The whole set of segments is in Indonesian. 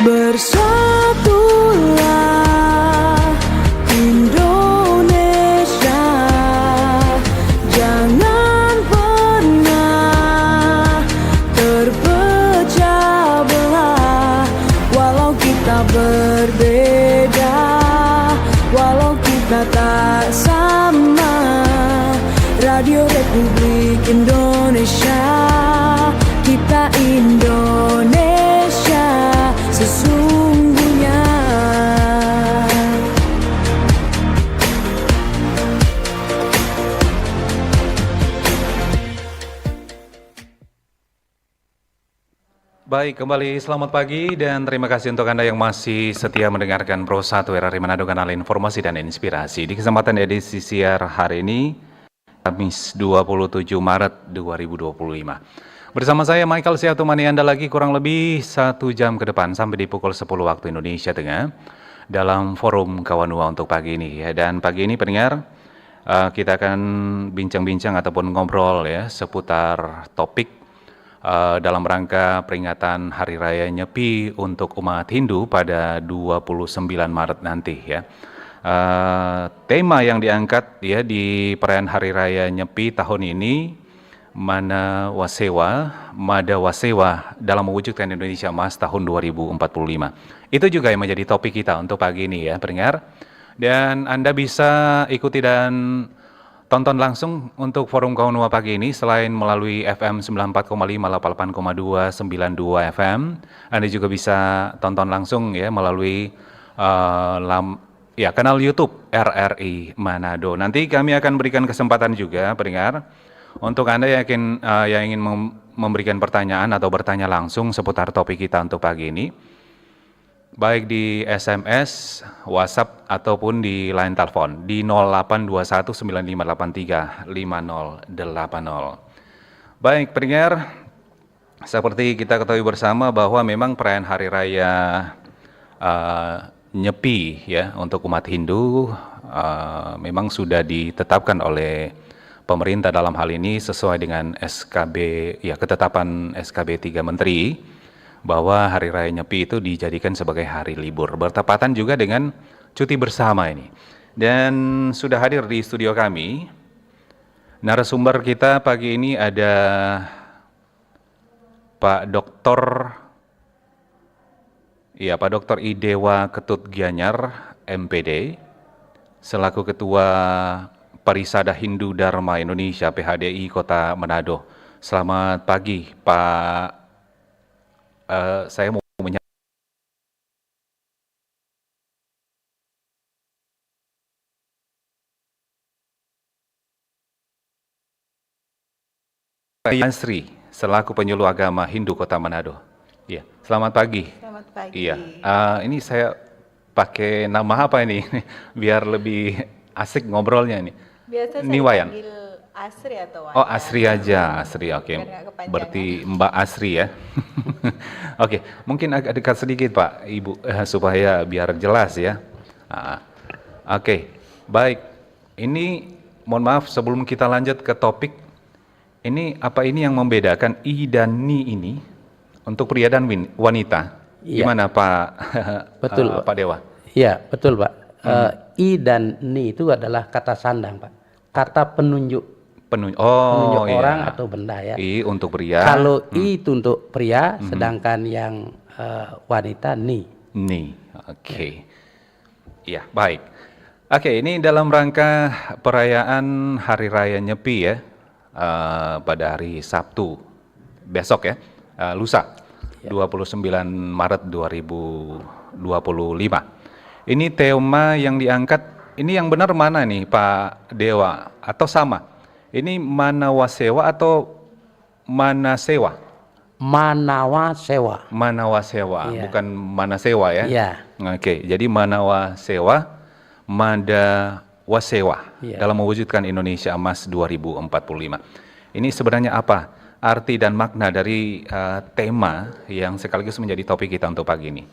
Bersatulah Indonesia, jangan pernah terpecah belah. Walau kita berbeda, walau kita tak sama, Radio Republik Indonesia, kita Indonesia sesungguhnya. Baik, kembali selamat pagi dan terima kasih untuk Anda yang masih setia mendengarkan Pro 1 RRI Manado, kanal informasi dan inspirasi. Di kesempatan edisi siar hari ini, Kamis 27 Maret 2025. Bersama saya Michael Siatumani, Anda lagi kurang lebih 1 jam ke depan sampai di pukul 10 waktu Indonesia Tengah dalam forum Kawanua untuk pagi ini ya. Dan pagi ini pendengar, kita akan bincang-bincang ataupun ngobrol ya seputar topik dalam rangka peringatan Hari Raya Nyepi untuk umat Hindu pada 29 Maret nanti ya. Tema yang diangkat ya di perayaan Hari Raya Nyepi tahun ini, Mana Wasewa, Mada Wasewa dalam mewujudkan Indonesia Emas tahun 2045. Itu juga yang menjadi topik kita untuk pagi ini ya pendengar. Dan Anda bisa ikuti dan tonton langsung untuk forum Kawanua pagi ini selain melalui FM 94,5, 88,2, 92 FM. Anda juga bisa tonton langsung ya melalui kanal YouTube RRI Manado. Nanti kami akan berikan kesempatan juga pendengar untuk Anda yang ingin memberikan pertanyaan atau bertanya langsung seputar topik kita untuk pagi ini, baik di SMS, WhatsApp, ataupun di line telepon di 082195835080. Baik pendengar, seperti kita ketahui bersama bahwa memang perayaan Hari Raya Nyepi ya untuk umat Hindu memang sudah ditetapkan oleh pemerintah dalam hal ini sesuai dengan SKB ya, ketetapan SKB 3 Menteri, bahwa Hari Raya Nyepi itu dijadikan sebagai hari libur, bertepatan juga dengan cuti bersama ini. Dan sudah hadir di studio kami, narasumber kita pagi ini ada Pak Dr. Idewa Ketut Gianyar, MPD, selaku Ketua Parisada Hindu Dharma Indonesia PHDI Kota Manado. Selamat pagi Pak. Saya mau Asri selaku penyuluh agama Hindu Kota Manado. Iya, selamat pagi. Selamat pagi. Iya, ini saya pakai nama apa ini biar lebih asik ngobrolnya ini. Biasa Ini saya Wayan. panggil Asri atau Wayan. Oh, Asri aja, Asri. Oke. Biar nggak kepanjangan. Berarti Mbak Asri ya. Oke, mungkin agak dekat sedikit Pak, Ibu, supaya biar jelas ya. Oke, baik. Ini mohon maaf sebelum kita lanjut ke topik, ini apa ini yang membedakan I dan Ni ini untuk pria dan wanita? Iya. Gimana Pak? Betul, Pak Dewa. Iya, betul Pak. I dan Ni itu adalah kata sandang Pak. Kata penunjuk Penunjuk iya. orang atau benda ya. I untuk pria. Kalau I itu untuk pria, sedangkan yang wanita Ni. Ni, oke. Iya, baik. Oke, ini dalam rangka perayaan Hari Raya Nyepi ya, pada hari Sabtu, besok ya, lusa, 29 Maret 2025. Ini tema yang diangkat, ini yang benar mana nih Pak Dewa, atau sama? Ini Manawasewa atau Manasewa? Manawasewa. Manawasewa, Iya. bukan Manasewa ya? Iya. Oke, jadi Manawasewa, Madawasewa Iya. dalam mewujudkan Indonesia Emas 2045. Ini sebenarnya apa arti dan makna dari tema yang sekaligus menjadi topik kita untuk pagi ini?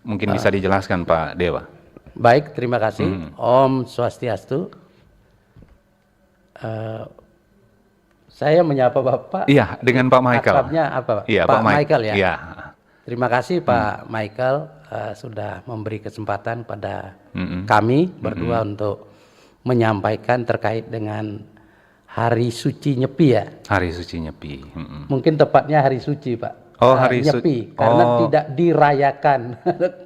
Mungkin bisa dijelaskan Pak Dewa. Baik, terima kasih. Om Swastiastu. Saya menyapa Bapak. Iya, dengan Pak Michael. Akrabnya apa Pak? Iya, Pak Michael Michael ya. Iya. Terima kasih Pak Michael sudah memberi kesempatan pada kami berdua untuk menyampaikan terkait dengan Hari Suci Nyepi ya. Hari Suci Nyepi. Mungkin tepatnya Hari Suci Pak. Oh, Hari Nyepi karena tidak dirayakan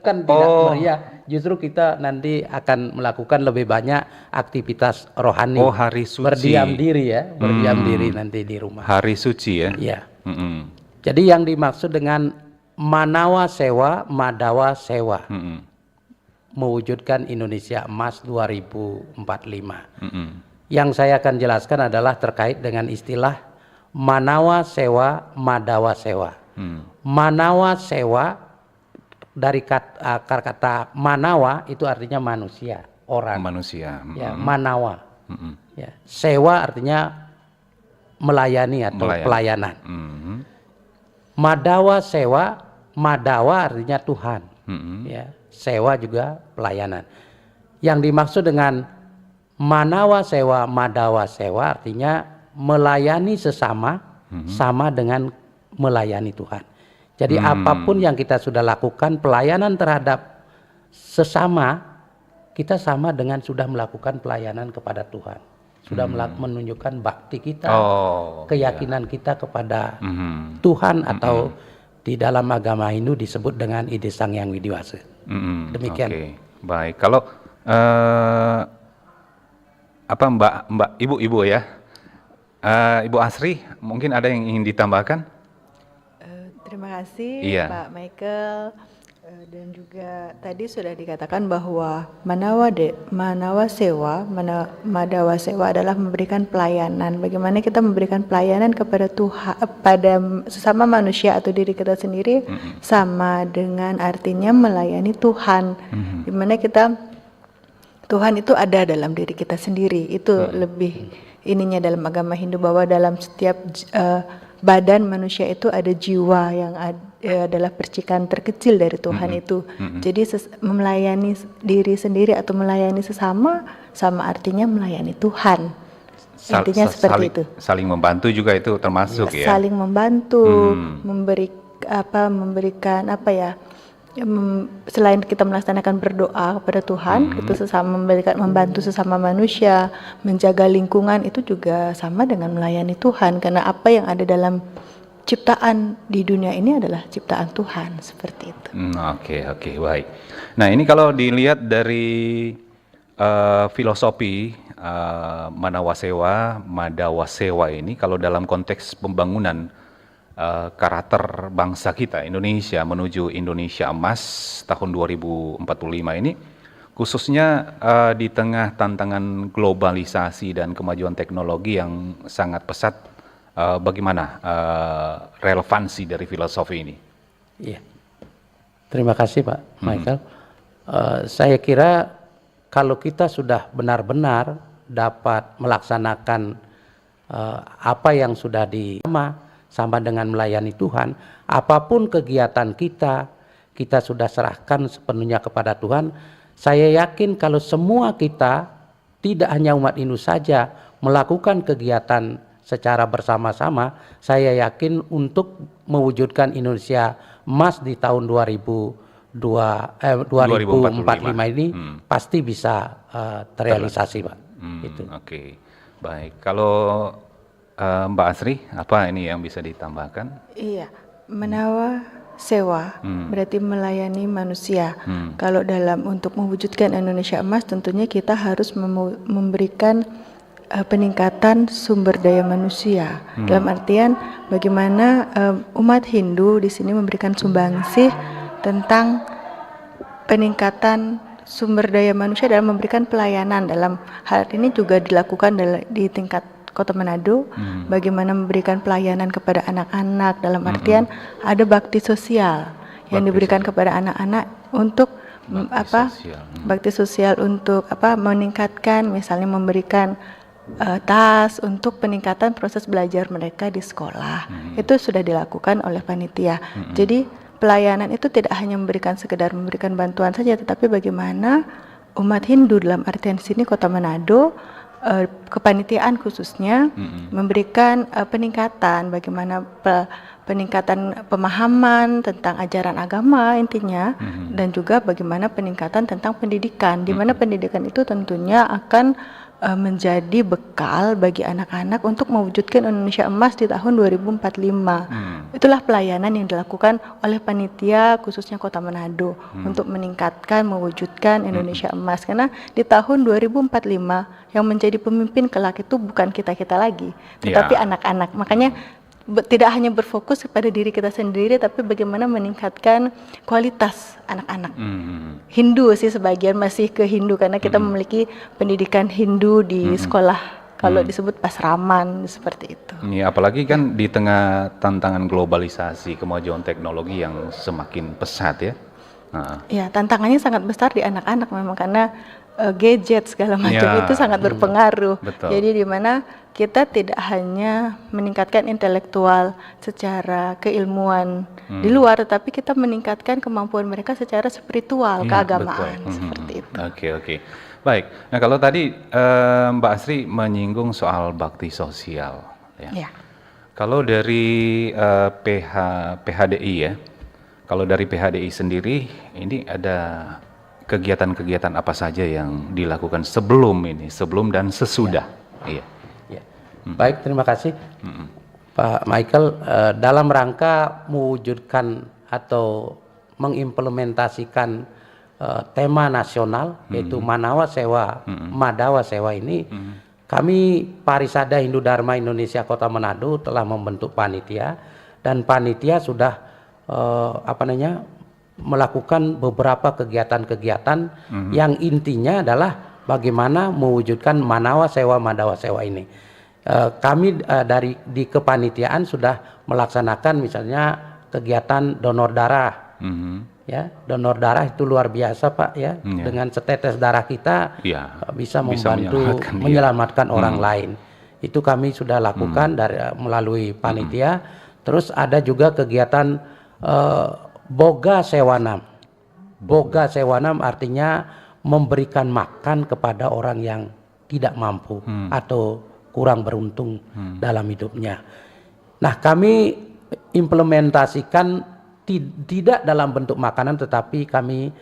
kan tidak meriah. Justru kita nanti akan melakukan lebih banyak aktivitas rohani. Oh, Hari Suci. Berdiam diri ya, berdiam diri nanti di rumah. Hari Suci ya. Iya. Jadi yang dimaksud dengan Manawa Sewa, Madawa Sewa, mewujudkan Indonesia Emas 2045. Yang saya akan jelaskan adalah terkait dengan istilah Manawa Sewa, Madawa Sewa. Manawa Sewa dari kata Manawa itu artinya manusia, orang. Manusia. Ya, Manawa. Ya, Sewa artinya melayani atau pelayanan. Madawa Sewa, Madawa artinya Tuhan, ya. Sewa juga pelayanan. Yang dimaksud dengan Manawa Sewa, Madawa Sewa artinya melayani sesama, sama dengan melayani Tuhan. Jadi apapun yang kita sudah lakukan, pelayanan terhadap sesama, kita sama dengan sudah melakukan pelayanan kepada Tuhan. Sudah menunjukkan bakti kita, keyakinan kita kepada Tuhan atau di dalam agama Hindu disebut dengan ide Sang Hyang Widiwasa. Demikian. Oke. Baik. Kalau Ibu ya, Ibu Asri, mungkin ada yang ingin ditambahkan? Terima kasih Iya. Pak Michael. Dan juga tadi sudah dikatakan bahwa Manawa Sewa, Madawa Sewa adalah memberikan pelayanan. Bagaimana kita memberikan pelayanan kepada Tuhan, pada sesama manusia atau diri kita sendiri, sama dengan artinya melayani Tuhan. Dimana Tuhan itu ada dalam diri kita sendiri. Itu lebih ininya dalam agama Hindu, bahwa dalam setiap badan manusia itu ada jiwa yang adalah percikan terkecil dari Tuhan itu. Jadi melayani diri sendiri atau melayani sesama, sama artinya melayani Tuhan. Intinya seperti itu. Saling membantu juga itu termasuk ya. Saling membantu, memberikan apa ya? Selain kita melaksanakan berdoa kepada Tuhan, itu sesama membantu sesama manusia, menjaga lingkungan, itu juga sama dengan melayani Tuhan, karena apa yang ada dalam ciptaan di dunia ini adalah ciptaan Tuhan, seperti itu. Oke, baik. Nah, ini kalau dilihat dari filosofi Manawasewa, Madawasewa ini, kalau dalam konteks pembangunan karakter bangsa kita Indonesia menuju Indonesia Emas tahun 2045 ini, khususnya di tengah tantangan globalisasi dan kemajuan teknologi yang sangat pesat, bagaimana relevansi dari filosofi ini? Iya. Terima kasih Pak Michael. Saya kira kalau kita sudah benar-benar dapat melaksanakan apa yang sudah sama dengan melayani Tuhan, apapun kegiatan kita sudah serahkan sepenuhnya kepada Tuhan. Saya yakin kalau semua kita, tidak hanya umat Hindu saja, melakukan kegiatan secara bersama-sama, saya yakin untuk mewujudkan Indonesia Emas di tahun 2045 ini pasti bisa terrealisasi, Pak. Oke, baik. Kalau Mbak Asri, apa ini yang bisa ditambahkan? Iya, Manawa Sewa berarti melayani manusia. Kalau untuk mewujudkan Indonesia Emas, tentunya kita harus memberikan peningkatan sumber daya manusia. Dalam artian bagaimana umat Hindu di sini memberikan sumbangsih tentang peningkatan sumber daya manusia dalam memberikan pelayanan. Dalam hal ini juga dilakukan di tingkat Kota Manado, bagaimana memberikan pelayanan kepada anak-anak, dalam artian ada bakti sosial yang diberikan kepada anak-anak untuk bakti sosial untuk meningkatkan, misalnya memberikan tas untuk peningkatan proses belajar mereka di sekolah. Itu sudah dilakukan oleh panitia. Jadi pelayanan itu tidak hanya sekedar memberikan bantuan saja, tetapi bagaimana umat Hindu dalam artian sini Kota Manado, kepanitiaan khususnya memberikan peningkatan bagaimana peningkatan pemahaman tentang ajaran agama intinya, dan juga bagaimana peningkatan tentang pendidikan, di mana pendidikan itu tentunya akan menjadi bekal bagi anak-anak untuk mewujudkan Indonesia emas di tahun 2045. Itulah pelayanan yang dilakukan oleh panitia khususnya Kota Manado untuk meningkatkan, mewujudkan Indonesia emas. Karena di tahun 2045 yang menjadi pemimpin kelak itu bukan kita-kita lagi, tetapi anak-anak. Makanya tidak hanya berfokus kepada diri kita sendiri, tapi bagaimana meningkatkan kualitas anak-anak. Hindu sih sebagian masih ke Hindu karena kita memiliki pendidikan Hindu di sekolah, kalau disebut pasraman seperti itu. Ya, apalagi kan di tengah tantangan globalisasi, kemajuan teknologi yang semakin pesat ya. Ya, tantangannya sangat besar di anak-anak memang karena gadget segala macam itu sangat berpengaruh. Betul. Jadi di mana kita tidak hanya meningkatkan intelektual secara keilmuan di luar, tetapi kita meningkatkan kemampuan mereka secara spiritual, keagamaan, seperti itu. Oke. Baik. Nah, kalau tadi Mbak Asri menyinggung soal bakti sosial, ya. Kalau dari PHDI ya, kalau dari PHDI sendiri ini ada kegiatan-kegiatan apa saja yang dilakukan sebelum dan sesudah? Iya. Baik, terima kasih Pak Michael. Dalam rangka mewujudkan atau mengimplementasikan tema nasional yaitu Manawa Sewa, Madawa Sewa ini, kami Parisada Hindu Dharma Indonesia Kota Manado telah membentuk panitia, dan panitia sudah melakukan beberapa kegiatan-kegiatan yang intinya adalah bagaimana mewujudkan Manawa Sewa, Madawa Sewa ini. Kami di kepanitiaan sudah melaksanakan misalnya kegiatan donor darah, ya, donor darah itu luar biasa Pak ya, dengan setetes darah kita bisa membantu menyelamatkan orang lain. Itu kami sudah lakukan melalui panitia. Terus ada juga kegiatan Boga Sewanam. Boga Sewanam artinya memberikan makan kepada orang yang tidak mampu atau kurang beruntung dalam hidupnya. Nah, kami implementasikan tidak dalam bentuk makanan, tetapi kami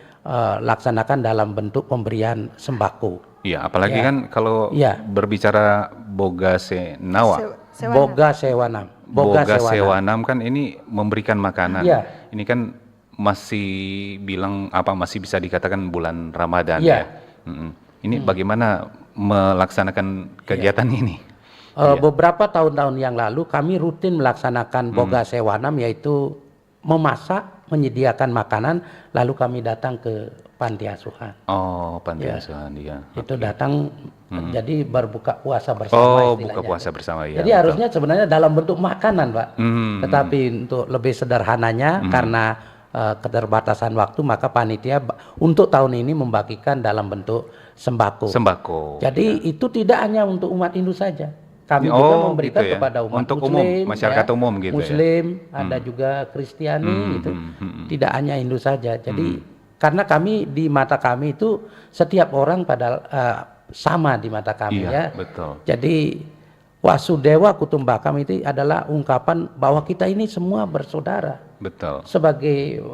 laksanakan dalam bentuk pemberian sembako. Iya, apalagi kan kalau berbicara Boga Boga Sewanam. Boga Sewanam kan ini memberikan makanan. Ini kan masih bisa dikatakan bulan Ramadan ya. Ini bagaimana melaksanakan kegiatan ini? Beberapa tahun-tahun yang lalu kami rutin melaksanakan Boga Sewanam, yaitu memasak, menyediakan makanan, lalu kami datang ke panti asuhan. Oh, panti asuhan, iya. Itu datang jadi berbuka puasa bersama. Buka puasa bersama ya. Jadi harusnya sebenarnya dalam bentuk makanan, Pak. Tetapi untuk lebih sederhananya karena keterbatasan waktu, maka panitia untuk tahun ini membagikan dalam bentuk sembako. Jadi itu tidak hanya untuk umat Hindu saja. Kami juga memberikan kepada umat untuk Muslim, masyarakat umum gitu. Muslim, ada juga Kristiani gitu. Tidak hanya Hindu saja. Jadi karena kami di mata kami itu setiap orang pada sama di mata kami ya. Betul. Jadi Wasudewa Kutumbakam itu adalah ungkapan bahwa kita ini semua bersaudara. Betul. Sebagai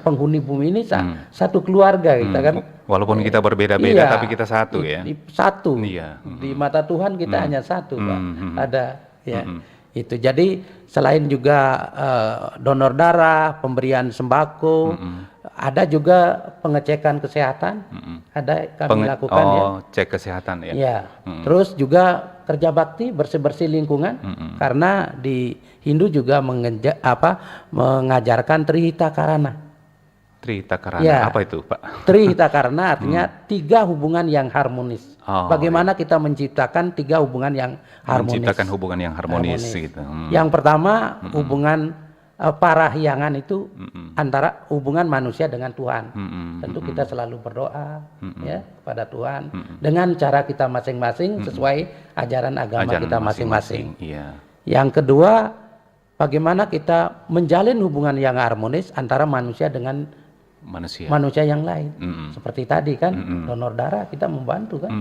penghuni bumi ini satu keluarga kita kan. Walaupun kita berbeda-beda tapi kita satu ya. Satu. Di mata Tuhan kita hanya satu, Pak. Ada ya. Itu. Jadi selain juga donor darah, pemberian sembako, ada juga pengecekan kesehatan. Ada kami lakukan ya. Cek kesehatan ya. Ya. Terus juga kerja bakti, bersih-bersih lingkungan, karena di Hindu juga mengajarkan Trihita Karana. Trihita Karana, apa itu Pak? Trihita Karana artinya 3 hubungan yang harmonis. Bagaimana kita menciptakan 3 hubungan yang harmonis. Menciptakan hubungan yang harmonis. Gitu. Yang pertama hubungan parahyangan itu antara hubungan manusia dengan Tuhan. Tentu kita selalu berdoa ya kepada Tuhan dengan cara kita masing-masing sesuai ajaran agama kita masing-masing. Yang kedua, bagaimana kita menjalin hubungan yang harmonis antara manusia dengan manusia yang lain. Seperti tadi kan donor darah kita membantu kan.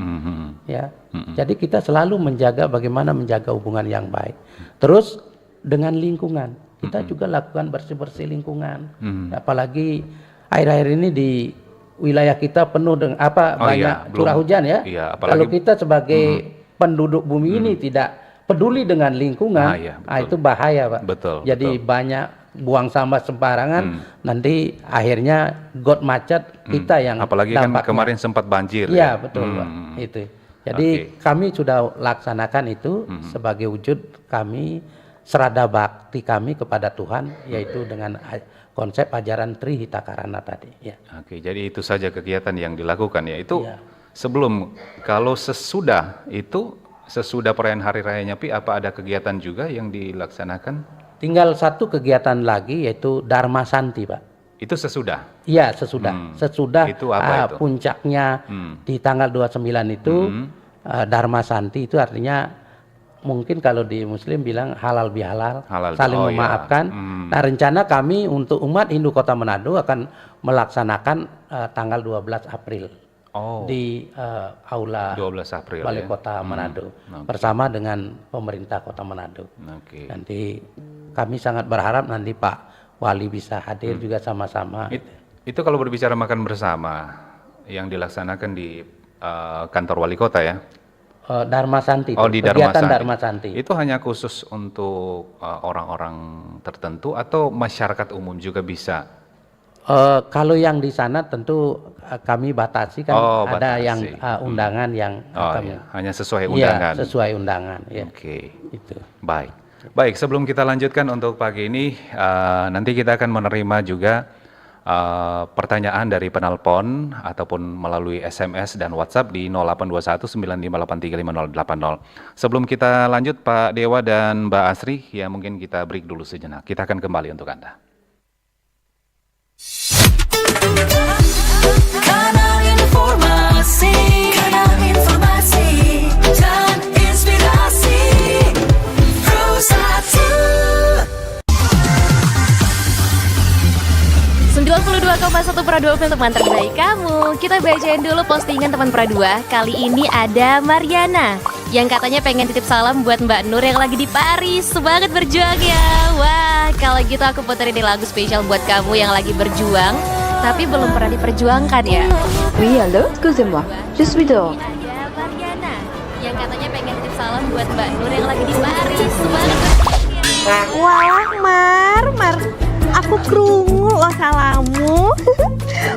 Ya. Jadi kita selalu bagaimana menjaga hubungan yang baik. Terus dengan lingkungan. Kita juga lakukan bersih-bersih lingkungan. Apalagi akhir-akhir ini di wilayah kita penuh dengan banyak curah hujan ya. Iya, apalagi, kalau kita sebagai penduduk bumi ini tidak peduli dengan lingkungan, itu bahaya, Pak. Betul. Jadi banyak buang sampah sembarangan, nanti akhirnya got macet kita yang apalagi dampaknya. Kan kemarin sempat banjir. Iya, betul, Pak. Itu. Jadi kami sudah laksanakan itu sebagai wujud kami serada bakti kami kepada Tuhan, yaitu dengan konsep ajaran Trihita Karana tadi. Ya. Oke, jadi itu saja kegiatan yang dilakukan ya. Itu sebelum, kalau sesudah perayaan Hari Raya Nyepi, apa ada kegiatan juga yang dilaksanakan? Tinggal satu kegiatan lagi, yaitu Dharma Santi, Pak. Itu sesudah? Iya, sesudah. Sesudah itu apa itu? Puncaknya di tanggal 29 itu Dharma Santi, itu artinya mungkin kalau di Muslim bilang halal bihalal, saling memaafkan. Nah, rencana kami untuk umat Hindu Kota Manado akan melaksanakan tanggal 12 April di aula 12 April, Balai Kota Manado bersama dengan pemerintah Kota Manado. Nanti kami sangat berharap nanti Pak Wali bisa hadir juga sama-sama. Itu kalau berbicara makan bersama yang dilaksanakan di kantor Wali Kota ya? Dharma Santi, di kegiatan Dharma Santi. Itu hanya khusus untuk orang-orang tertentu atau masyarakat umum juga bisa? Kalau yang di sana tentu kami batasi kan, ada yang undangan yang hanya sesuai undangan. Iya, sesuai undangan. Ya. Oke. Itu. Baik. Sebelum kita lanjutkan untuk pagi ini, nanti kita akan menerima juga pertanyaan dari penelpon ataupun melalui SMS dan WhatsApp di 082195835080. Sebelum kita lanjut Pak Dewa dan Mbak Asri, ya mungkin kita break dulu sejenak. Kita akan kembali untuk Anda. Kanal informasi dan inspirasi Pro 92,1 Pro 2 untuk teman terbaik kamu. Kita bacain dulu postingan teman Pro 2. Kali ini ada Mariana yang katanya pengen titip salam buat Mbak Nur yang lagi di Paris. Semangat berjuang ya. Wah, kalau gitu aku puterin lagu spesial buat kamu yang lagi berjuang tapi belum pernah diperjuangkan ya. Oui, allô, excusez-moi. Je suis dehors. Ada Mariana yang katanya pengen titip salam buat Mbak Nur yang lagi di Paris. Semangat berjuang ya. Wah, Mar, aku krungu lo salamu.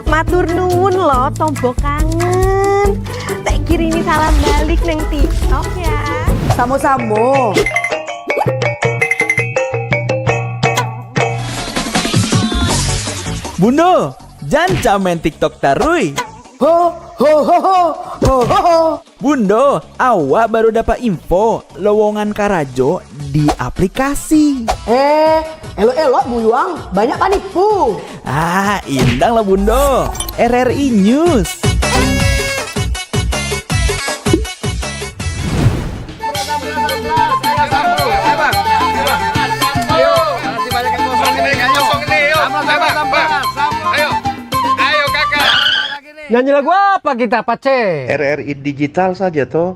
Matur nuwun lo, tombo kangen. Tak kirimi salam balik neng TikTok ya. Samo-samo. Bundo, jangan main TikTok tarui. Ho ho ho ho ho ho ho. Bundo, awak baru dapat info lowongan Karajo di aplikasi. Elok-elok buyuang, banyak panipu. Indang lah Bundo. RRI News. Nyanyi lagu apa kita, Pace? RRI digital saja toh.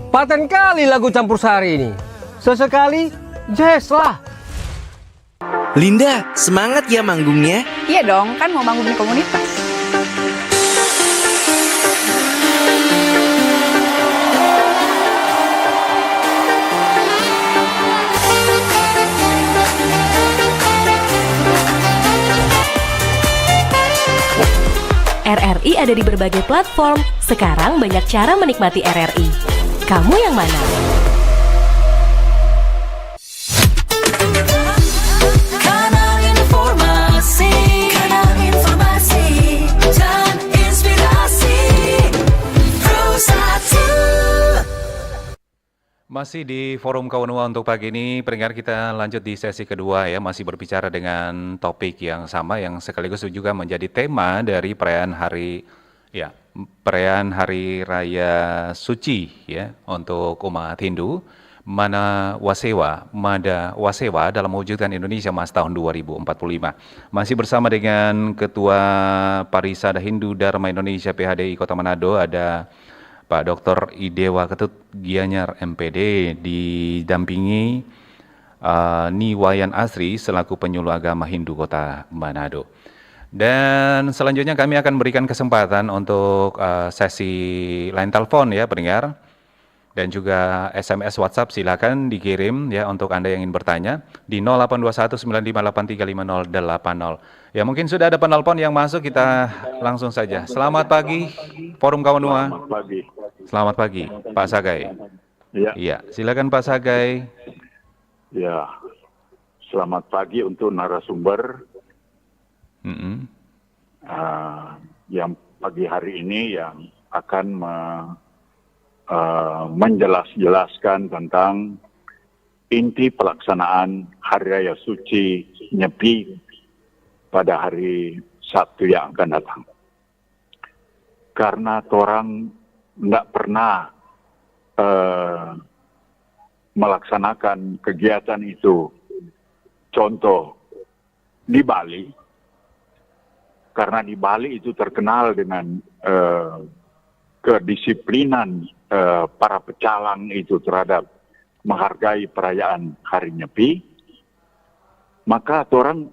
Paten kali lagu campur sari ini. Sesekali jazz lah. Linda, semangat ya manggungnya? Iya dong, kan mau bangun komunitas. RRI ada di berbagai platform. Sekarang banyak cara menikmati RRI. Kamu yang mana? Kanal informasi dan inspirasi Pro 1. Masih di Forum Kawanua untuk pagi ini, pendengar, kita lanjut di sesi kedua ya, masih berbicara dengan topik yang sama yang sekaligus juga menjadi tema dari perayaan Hari Raya Suci ya untuk umat Hindu. Madawasewa dalam mewujudkan Indonesia Emas tahun 2045. Masih bersama dengan Ketua Parisada Hindu Dharma Indonesia PHDI Kota Manado, ada Pak Dr. Idewa Ketut Gianyar MPD, didampingi Niwayan Asri selaku penyuluh agama Hindu Kota Manado. Dan selanjutnya kami akan berikan kesempatan untuk sesi line telepon ya pendengar, dan juga SMS WhatsApp silakan dikirim ya untuk Anda yang ingin bertanya di 082195835080. Ya, mungkin sudah ada penelpon yang masuk, kita langsung saja. Selamat pagi Forum Kawan Dua. Selamat pagi. Selamat pagi Pak Sagai. Ya. Iya, silakan Pak Sagai. Ya. Selamat pagi untuk narasumber yang pagi hari ini yang akan menjelaskan tentang inti pelaksanaan Hari Raya Suci Nyepi pada hari Sabtu yang akan datang. Karena orang tidak pernah melaksanakan kegiatan itu, contoh di Bali, karena di Bali itu terkenal dengan kedisiplinan para pecalang itu terhadap menghargai perayaan Hari Nyepi, maka orang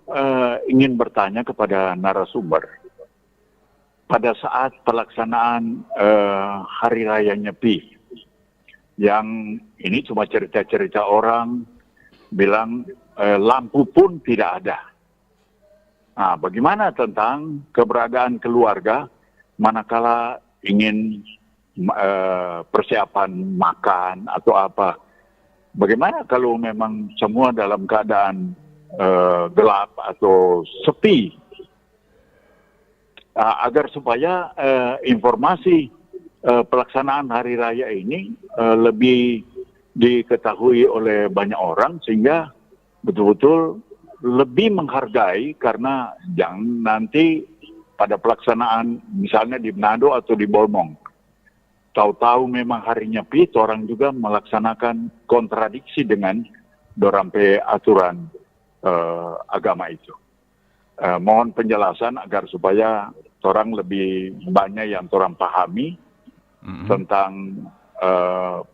ingin bertanya kepada narasumber, pada saat pelaksanaan Hari Raya Nyepi, yang ini cuma cerita-cerita orang bilang lampu pun tidak ada. Nah, bagaimana tentang keberadaan keluarga manakala ingin persiapan makan atau apa? Bagaimana kalau memang semua dalam keadaan gelap atau sepi? Agar supaya informasi pelaksanaan hari raya ini lebih diketahui oleh banyak orang, sehingga betul-betul lebih menghargai, karena jangan nanti pada pelaksanaan misalnya di Manado atau di Bolmong, tahu-tahu memang hari Nyepi, orang juga melaksanakan kontradiksi dengan dorampe aturan agama itu. Mohon penjelasan agar supaya orang lebih banyak yang orang pahami tentang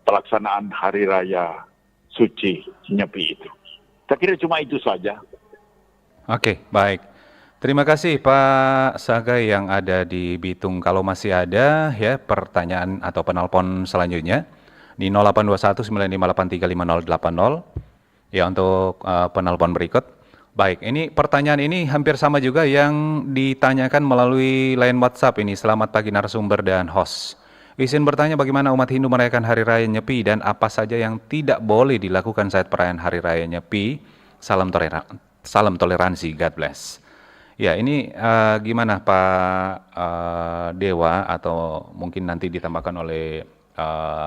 pelaksanaan Hari Raya Suci Nyepi itu. Saya kira cuma itu saja. Oke, baik. Terima kasih Pak Sagai yang ada di Bitung. Kalau masih ada ya pertanyaan atau penelpon selanjutnya di 082195835080 ya untuk penelpon berikut. Baik, ini pertanyaan ini hampir sama juga yang ditanyakan melalui line WhatsApp ini. Selamat pagi narasumber dan host. Izin bertanya, bagaimana umat Hindu merayakan Hari Raya Nyepi dan apa saja yang tidak boleh dilakukan saat perayaan Hari Raya Nyepi? Salam toleransi, God bless. Ya, ini gimana Pak Dewa, atau mungkin nanti ditambahkan oleh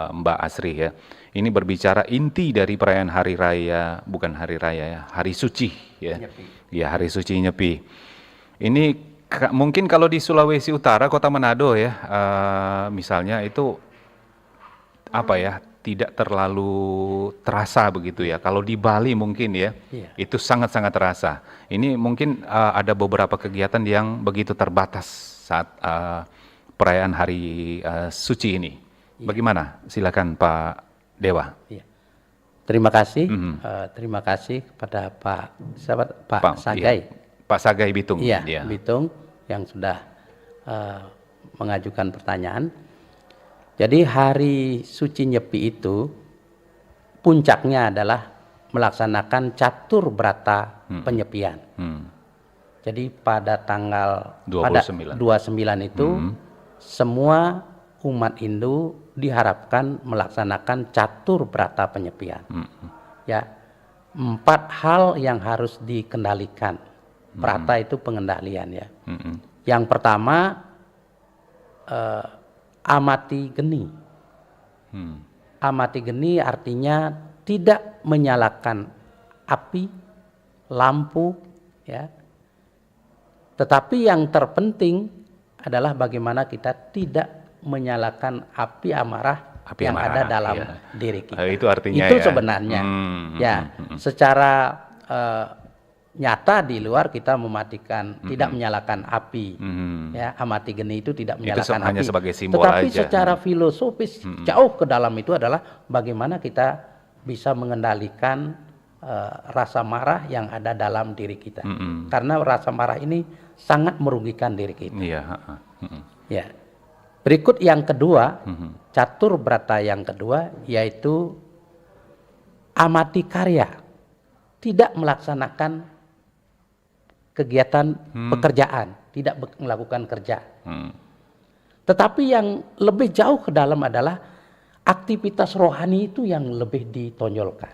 Mbak Asri ya. Ini berbicara inti dari perayaan Hari Raya, bukan Hari Raya ya, Hari Suci ya. Nyepi. Ya, Hari Suci Nyepi. Ini mungkin kalau di Sulawesi Utara, Kota Manado ya, misalnya itu apa ya, tidak terlalu terasa begitu ya. Kalau di Bali mungkin ya, itu sangat-sangat terasa. Ini mungkin ada beberapa kegiatan yang begitu terbatas saat perayaan Hari Suci ini. Bagaimana? Silakan Pak Dewa. Terima kasih, terima kasih kepada Pak Sagai. Pak Sagai Bitung. Iya, Bitung yang sudah mengajukan pertanyaan. Jadi Hari Suci Nyepi itu puncaknya adalah melaksanakan catur brata penyepian. Jadi pada tanggal 29 itu semua umat Hindu diharapkan melaksanakan catur brata penyepian. Ya, 4 hal yang harus dikendalikan. Brata itu pengendalian ya. Yang pertama amati geni. Amati geni artinya tidak menyalakan api, lampu, ya. Tetapi yang terpenting adalah bagaimana kita tidak menyalakan api amarah Api yang amarah, ada dalam iya. diri kita. Itu artinya itu ya. sebenarnya ya secara nyata di luar kita mematikan, tidak menyalakan api. Ya, amati geni itu tidak menyalakan api. Hanya sebagai simbol Tetapi aja. secara filosofis jauh ke dalam itu adalah bagaimana kita bisa mengendalikan rasa marah yang ada dalam diri kita. Karena rasa marah ini sangat merugikan diri kita. Iya. Ya. Berikut yang kedua, catur brata yang kedua yaitu amati karya, tidak melaksanakan kegiatan pekerjaan, tidak melakukan kerja. Tetapi yang lebih jauh ke dalam adalah aktivitas rohani itu yang lebih ditonjolkan.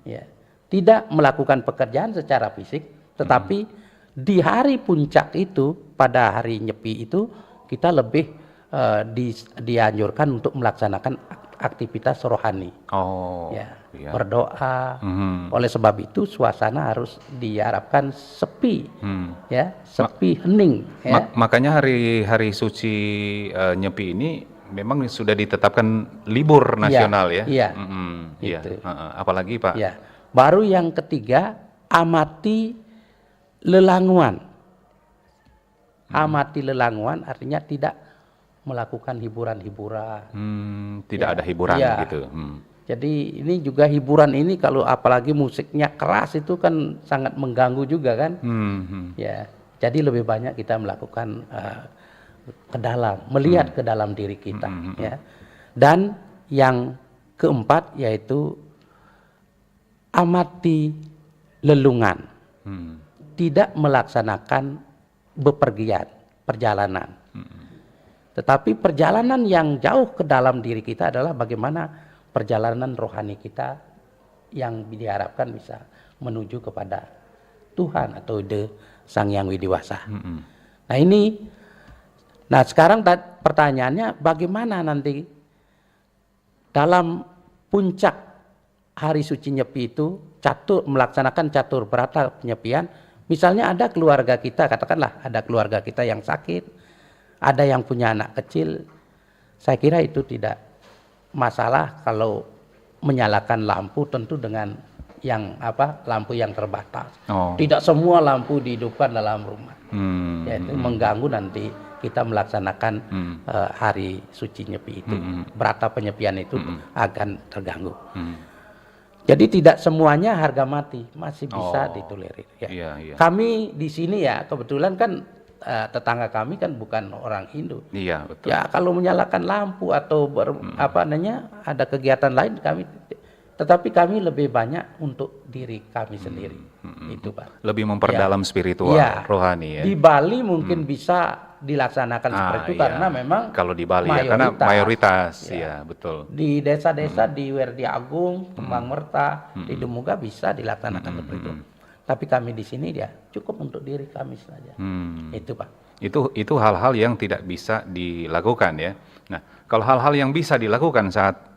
Ya. Tidak melakukan pekerjaan secara fisik, tetapi di hari puncak itu, pada hari Nyepi itu, kita lebih dianjurkan untuk melaksanakan aktivitas rohani. Ya, berdoa. Oleh sebab itu suasana harus diharapkan sepi, ya, sepi, hening. Ya. Makanya hari suci Nyepi ini memang sudah ditetapkan libur nasional ya. Iya. Iya. Gitu. Apalagi Pak. Ya. Baru yang ketiga, amati lelanguan. Amati lelanguan artinya tidak melakukan hiburan-hiburan. Tidak ada hiburan gitu. Jadi ini juga hiburan ini kalau apalagi musiknya keras itu kan sangat mengganggu juga kan. Ya, jadi lebih banyak kita melakukan ke dalam, melihat ke dalam diri kita. Ya. Dan yang keempat yaitu amati lelungan, tidak melaksanakan bepergian, perjalanan. Tetapi perjalanan yang jauh ke dalam diri kita adalah bagaimana perjalanan rohani kita yang diharapkan bisa menuju kepada Tuhan atau ide Sang Yang Widiwasa. Nah ini, nah sekarang pertanyaannya bagaimana nanti dalam puncak hari suci Nyepi itu melaksanakan catur brata penyepian. Misalnya ada keluarga kita, katakanlah ada keluarga kita yang sakit, ada yang punya anak kecil, saya kira itu tidak masalah kalau menyalakan lampu tentu dengan yang lampu yang terbatas. Tidak semua lampu dihidupkan dalam rumah. Yaitu mengganggu nanti kita melaksanakan hari suci Nyepi itu. Brata penyepian itu akan terganggu. Jadi tidak semuanya harga mati, masih bisa ditolerir. Ya. Iya. Kami di sini ya kebetulan kan tetangga kami kan bukan orang Hindu. Iya, betul. Ya kalau menyalakan lampu atau ada kegiatan lain tetapi kami lebih banyak untuk diri kami sendiri. Itu Pak. Lebih memperdalam spiritual, rohani ya. Di Bali mungkin bisa dilaksanakan seperti itu karena memang kalau di Bali karena mayoritas ya betul. Di desa-desa di Werdi Agung, Kembang Merta, di Demuga bisa dilaksanakan seperti itu. Tapi kami di sini cukup untuk diri kami saja. Itu Pak. Itu hal-hal yang tidak bisa dilakukan ya. Nah, kalau hal-hal yang bisa dilakukan saat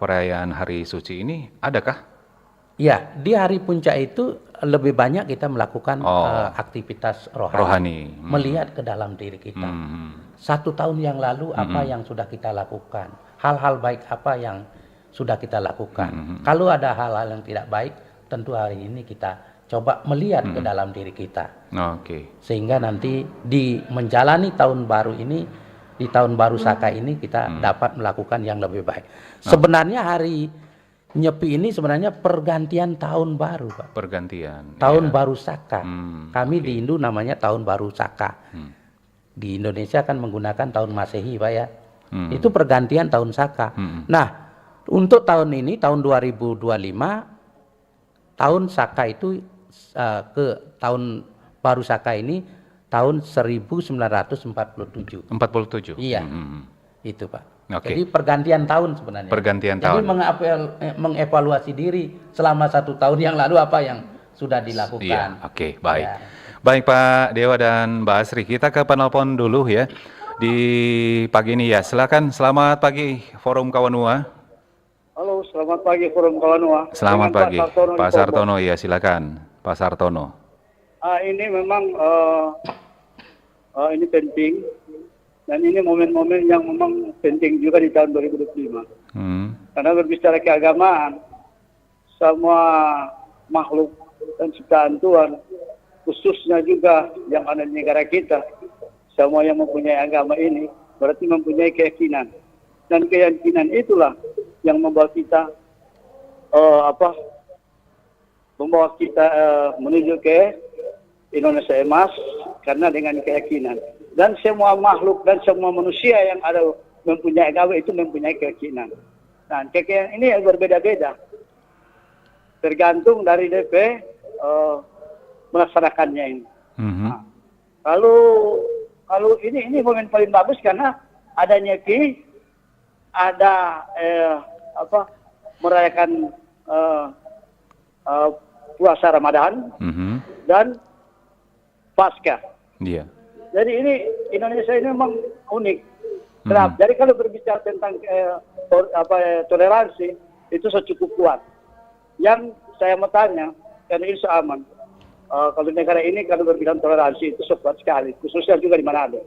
perayaan hari suci ini adakah? Ya, di hari puncak itu lebih banyak kita melakukan aktivitas rohani. Melihat ke dalam diri kita. 1 tahun yang lalu apa yang sudah kita lakukan? Hal-hal baik apa yang sudah kita lakukan? Kalau ada hal-hal yang tidak baik, tentu hari ini kita coba melihat ke dalam diri kita. Sehingga nanti di menjalani tahun baru ini, di tahun baru Saka ini kita dapat melakukan yang lebih baik. Sebenarnya hari Nyepi ini sebenarnya pergantian tahun baru, Pak. Pergantian. Tahun baru Saka. Kami di Hindu namanya tahun baru Saka. Di Indonesia kan menggunakan tahun Masehi, Pak ya. Itu pergantian tahun Saka. Nah, untuk tahun ini tahun 2025 tahun Saka itu ke tahun baru Saka ini tahun 1947. 47. Iya. Itu Pak. Jadi pergantian tahun sebenarnya. Pergantian tahun. Jadi mengevaluasi diri selama 1 tahun yang lalu apa yang sudah dilakukan. Iya. Baik. Ya. Baik Pak Dewa dan Mbak Asri, kita ke penelpon dulu ya. Di pagi ini ya. Silakan, selamat pagi Forum Kawanua. Halo, selamat pagi Forum Kawanua. Selamat pagi Pak Sartono, ya silakan Pak Sartono. Ini memang ini penting Dan ini momen-momen yang memang penting juga di tahun 2025. Karena berbicara keagamaan, semua makhluk dan ciptaan Tuhan, khususnya juga yang ada di negara kita, semua yang mempunyai agama ini berarti mempunyai keyakinan. Dan keyakinan itulah yang membawa kita menuju ke Indonesia emas, karena dengan keyakinan. Dan semua makhluk dan semua manusia yang ada mempunyai agama itu mempunyai keyakinan. Nah, keyakinan ini berbeda-beda, tergantung dari DP melaksanakannya ini. Nah, kalau ini momen paling bagus karena adanya merayakan puasa Ramadan dan Paskah. Iya. Jadi ini Indonesia ini memang unik. Kenapa? Jadi kalau berbicara tentang toleransi itu cukup kuat. Yang saya mau tanya, karena ini aman. Kalau negara ini kalau berbicara toleransi itu kuat sekali, khususnya juga di Manado.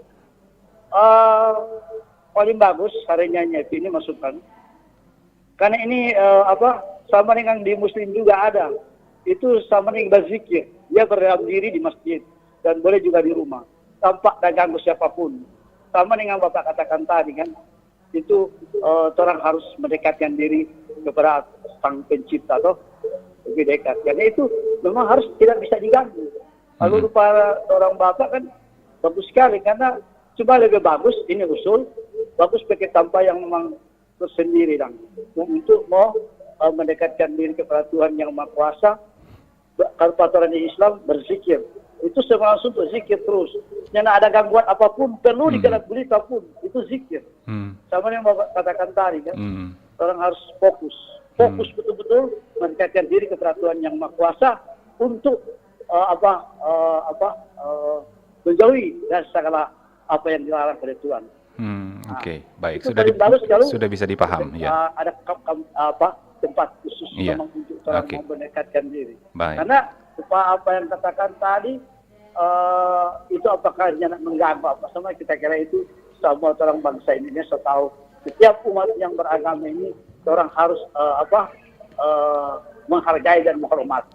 Paling bagus harinya ini masukkan. Karena ini sama dengan di Muslim juga ada. Itu sama dengan berzikir. Dia berdiam diri di masjid dan boleh juga di rumah. Tanpa ganggu siapapun. Sama dengan Bapak katakan tadi kan, itu orang harus mendekatkan diri kepada Sang Pencipta atau lebih dekat. Karena itu memang harus tidak bisa diganggu. Kalau para orang Bapak kan bagus sekali, karena cuma lebih bagus, ini usul, bagus pakai tanpa yang memang tersendiri dan untuk mau mendekatkan diri kepada Tuhan yang Maha Kuasa. Kalau peraturan di Islam berzikir. Itu semua langsung berzikir terus. Jangan ada gangguan apapun, perlu dikenak berita pun, itu zikir. Sama yang Bapak katakan tadi kan, orang harus fokus betul-betul mendekatkan diri kepada Tuhan yang Maha Kuasa untuk menjauhi dari segala apa yang dilarang oleh Tuhan. Oke, baik. Sudah bisa dipaham. Ya. Ada tempat khusus memang untuk orang mau mendekatkan diri. Baik. Karena apa yang katakan tadi itu apakah jangan mengganggu apa sama, kita kira itu semua orang bangsa Indonesia tahu setiap umat yang beragama ini orang harus menghargai dan menghormati.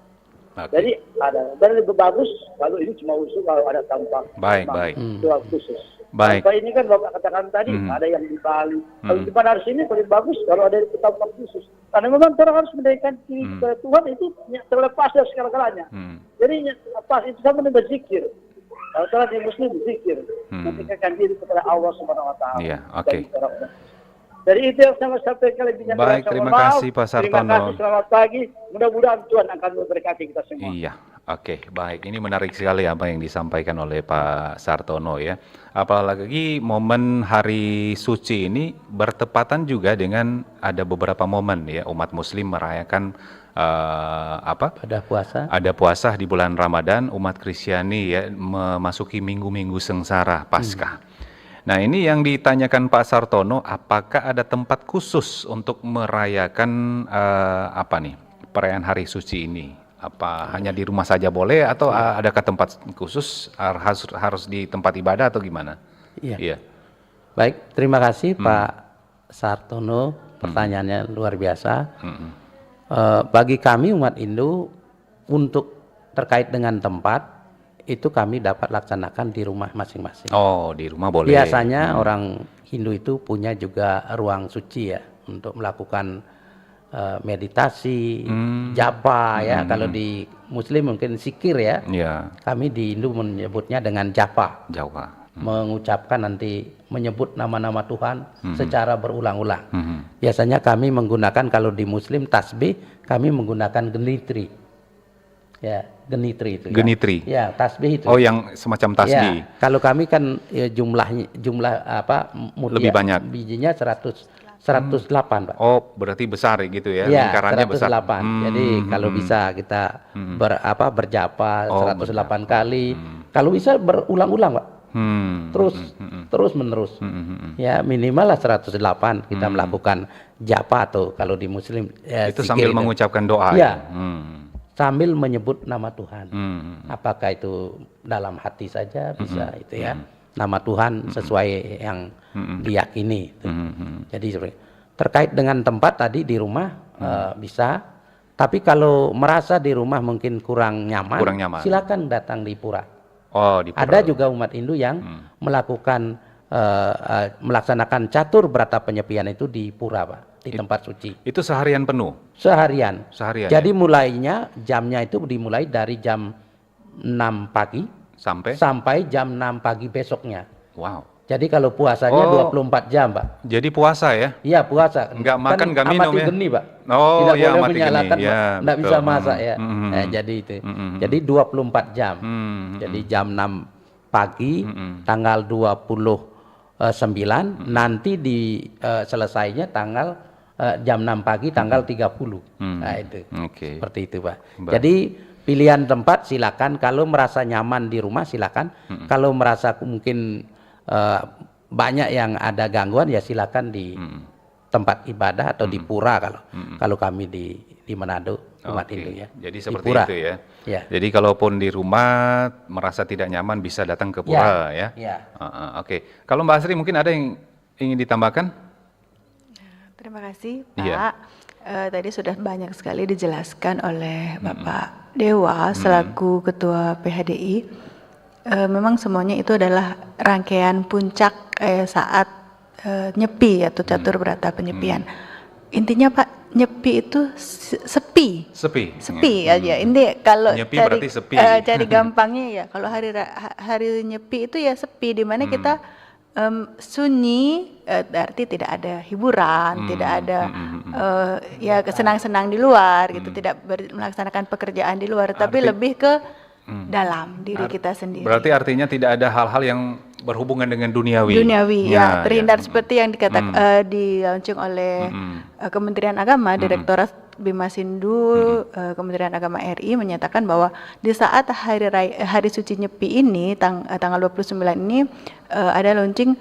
Jadi ada dan lebih bagus kalau ini cuma usul, kalau ada tampak doa khusus. Baik. Tanpa ini kan Bapak katakan tadi ada yang di Bali. Kalau di mana sini paling bagus kalau ada tampak khusus. Karena memang orang harus mendekatkan diri kepada Tuhan itu terlepas dari segala-galanya. Jadi pas itu sama dengan berzikir. Kalau orang yang Muslim berzikir, mendekatkan diri kepada Allah Subhanahu Wa Taala. Iya, oke. Jadi itu yang saya sampaikan lebih banyak. Baik, terima kasih Pak Sartono. Terima kasih, selamat pagi. Mudah-mudahan Tuhan akan memberkati kita semua. Iya, oke, baik. Ini menarik sekali apa yang disampaikan oleh Pak Sartono ya. Apalagi momen hari suci ini bertepatan juga dengan ada beberapa momen ya umat Muslim merayakan Ada puasa di bulan Ramadan, umat Kristiani ya memasuki minggu-minggu sengsara Paskah. Nah, ini yang ditanyakan Pak Sartono, apakah ada tempat khusus untuk merayakan perayaan hari suci ini? Apa hanya di rumah saja boleh atau adakah tempat khusus harus di tempat ibadah atau gimana? Iya. Baik, terima kasih Pak Sartono, pertanyaannya luar biasa. Bagi kami umat Hindu untuk terkait dengan tempat itu kami dapat laksanakan di rumah masing-masing. Oh, di rumah boleh. Biasanya orang Hindu itu punya juga ruang suci ya untuk melakukan meditasi, japa ya. Kalau di Muslim mungkin zikir ya. Kami di Hindu menyebutnya dengan japa. Mengucapkan nanti menyebut nama-nama Tuhan secara berulang-ulang. Biasanya kami menggunakan, kalau di Muslim tasbih, kami menggunakan genitri. Ya, genitri itu. Genitri. Ya, tasbih itu. Oh, yang semacam tasbih. Ya, kalau kami kan ya, jumlah lebih banyak. Bijinya 108, Pak. Oh, berarti besar gitu ya, ya lingkarannya 108. besar. Jadi kalau bisa kita berjapa 108 kali. Kalau bisa berulang-ulang, Pak. Terus menerus. Ya, minimal lah 108 kita melakukan japa, atau kalau di Muslim ya, itu sambil mengucapkan doa. Ya. Sambil menyebut nama Tuhan. Apakah itu dalam hati saja bisa itu ya. nama Tuhan sesuai yang diyakini. Jadi terkait dengan tempat tadi di rumah bisa, tapi kalau merasa di rumah mungkin kurang nyaman. Silakan datang di pura. Oh, di pura. Ada juga umat Hindu yang melakukan melaksanakan catur berata penyepian itu di pura, Pak, di tempat suci. Itu seharian penuh? Seharian. Ya? Jadi mulainya jamnya itu dimulai dari jam 6 pagi sampai jam 6 pagi besoknya. Wow. Jadi kalau puasanya 24 jam, Pak. Jadi puasa ya? Iya, puasa. Nggak makan, nggak minum amati ya? geni, Pak. Oh, tidak ya, boleh amati menyalakan, geni. Ya, nggak bisa masak ya. Jadi itu. Jadi 24 jam. Jadi jam 6 pagi, tanggal 29, nanti selesainya tanggal jam 6 pagi, tanggal 30. Nah itu. Seperti itu, Pak. Jadi pilihan tempat silakan, kalau merasa nyaman di rumah silakan. Kalau merasa mungkin banyak yang ada gangguan ya silakan di tempat ibadah atau di pura kalau kami di Manado umat Hindu ya. Jadi seperti itu ya. Ya. Jadi kalaupun di rumah merasa tidak nyaman bisa datang ke pura ya. Oke. Kalau Mbak Asri mungkin ada yang ingin ditambahkan? Terima kasih Pak. Tadi sudah banyak sekali dijelaskan oleh Bapak Dewa selaku Ketua PHDI. Memang semuanya itu adalah rangkaian puncak saat nyepi atau catur berata penyepian. Intinya Pak, nyepi itu sepi aja. Ini kalau cari gampangnya ya, kalau hari nyepi itu ya sepi, di mana kita sunyi, berarti tidak ada hiburan, tidak ada ya senang-senang di luar gitu, tidak melaksanakan pekerjaan di luar, tapi lebih ke dalam diri kita sendiri. Berarti artinya tidak ada hal-hal yang berhubungan dengan duniawi ya, terhindar seperti yang dikatakan dilaunching oleh Kementerian Agama, Direktorat Bima Sindu Kementerian Agama RI menyatakan bahwa di saat hari suci Nyepi ini tanggal 29 ini ada launching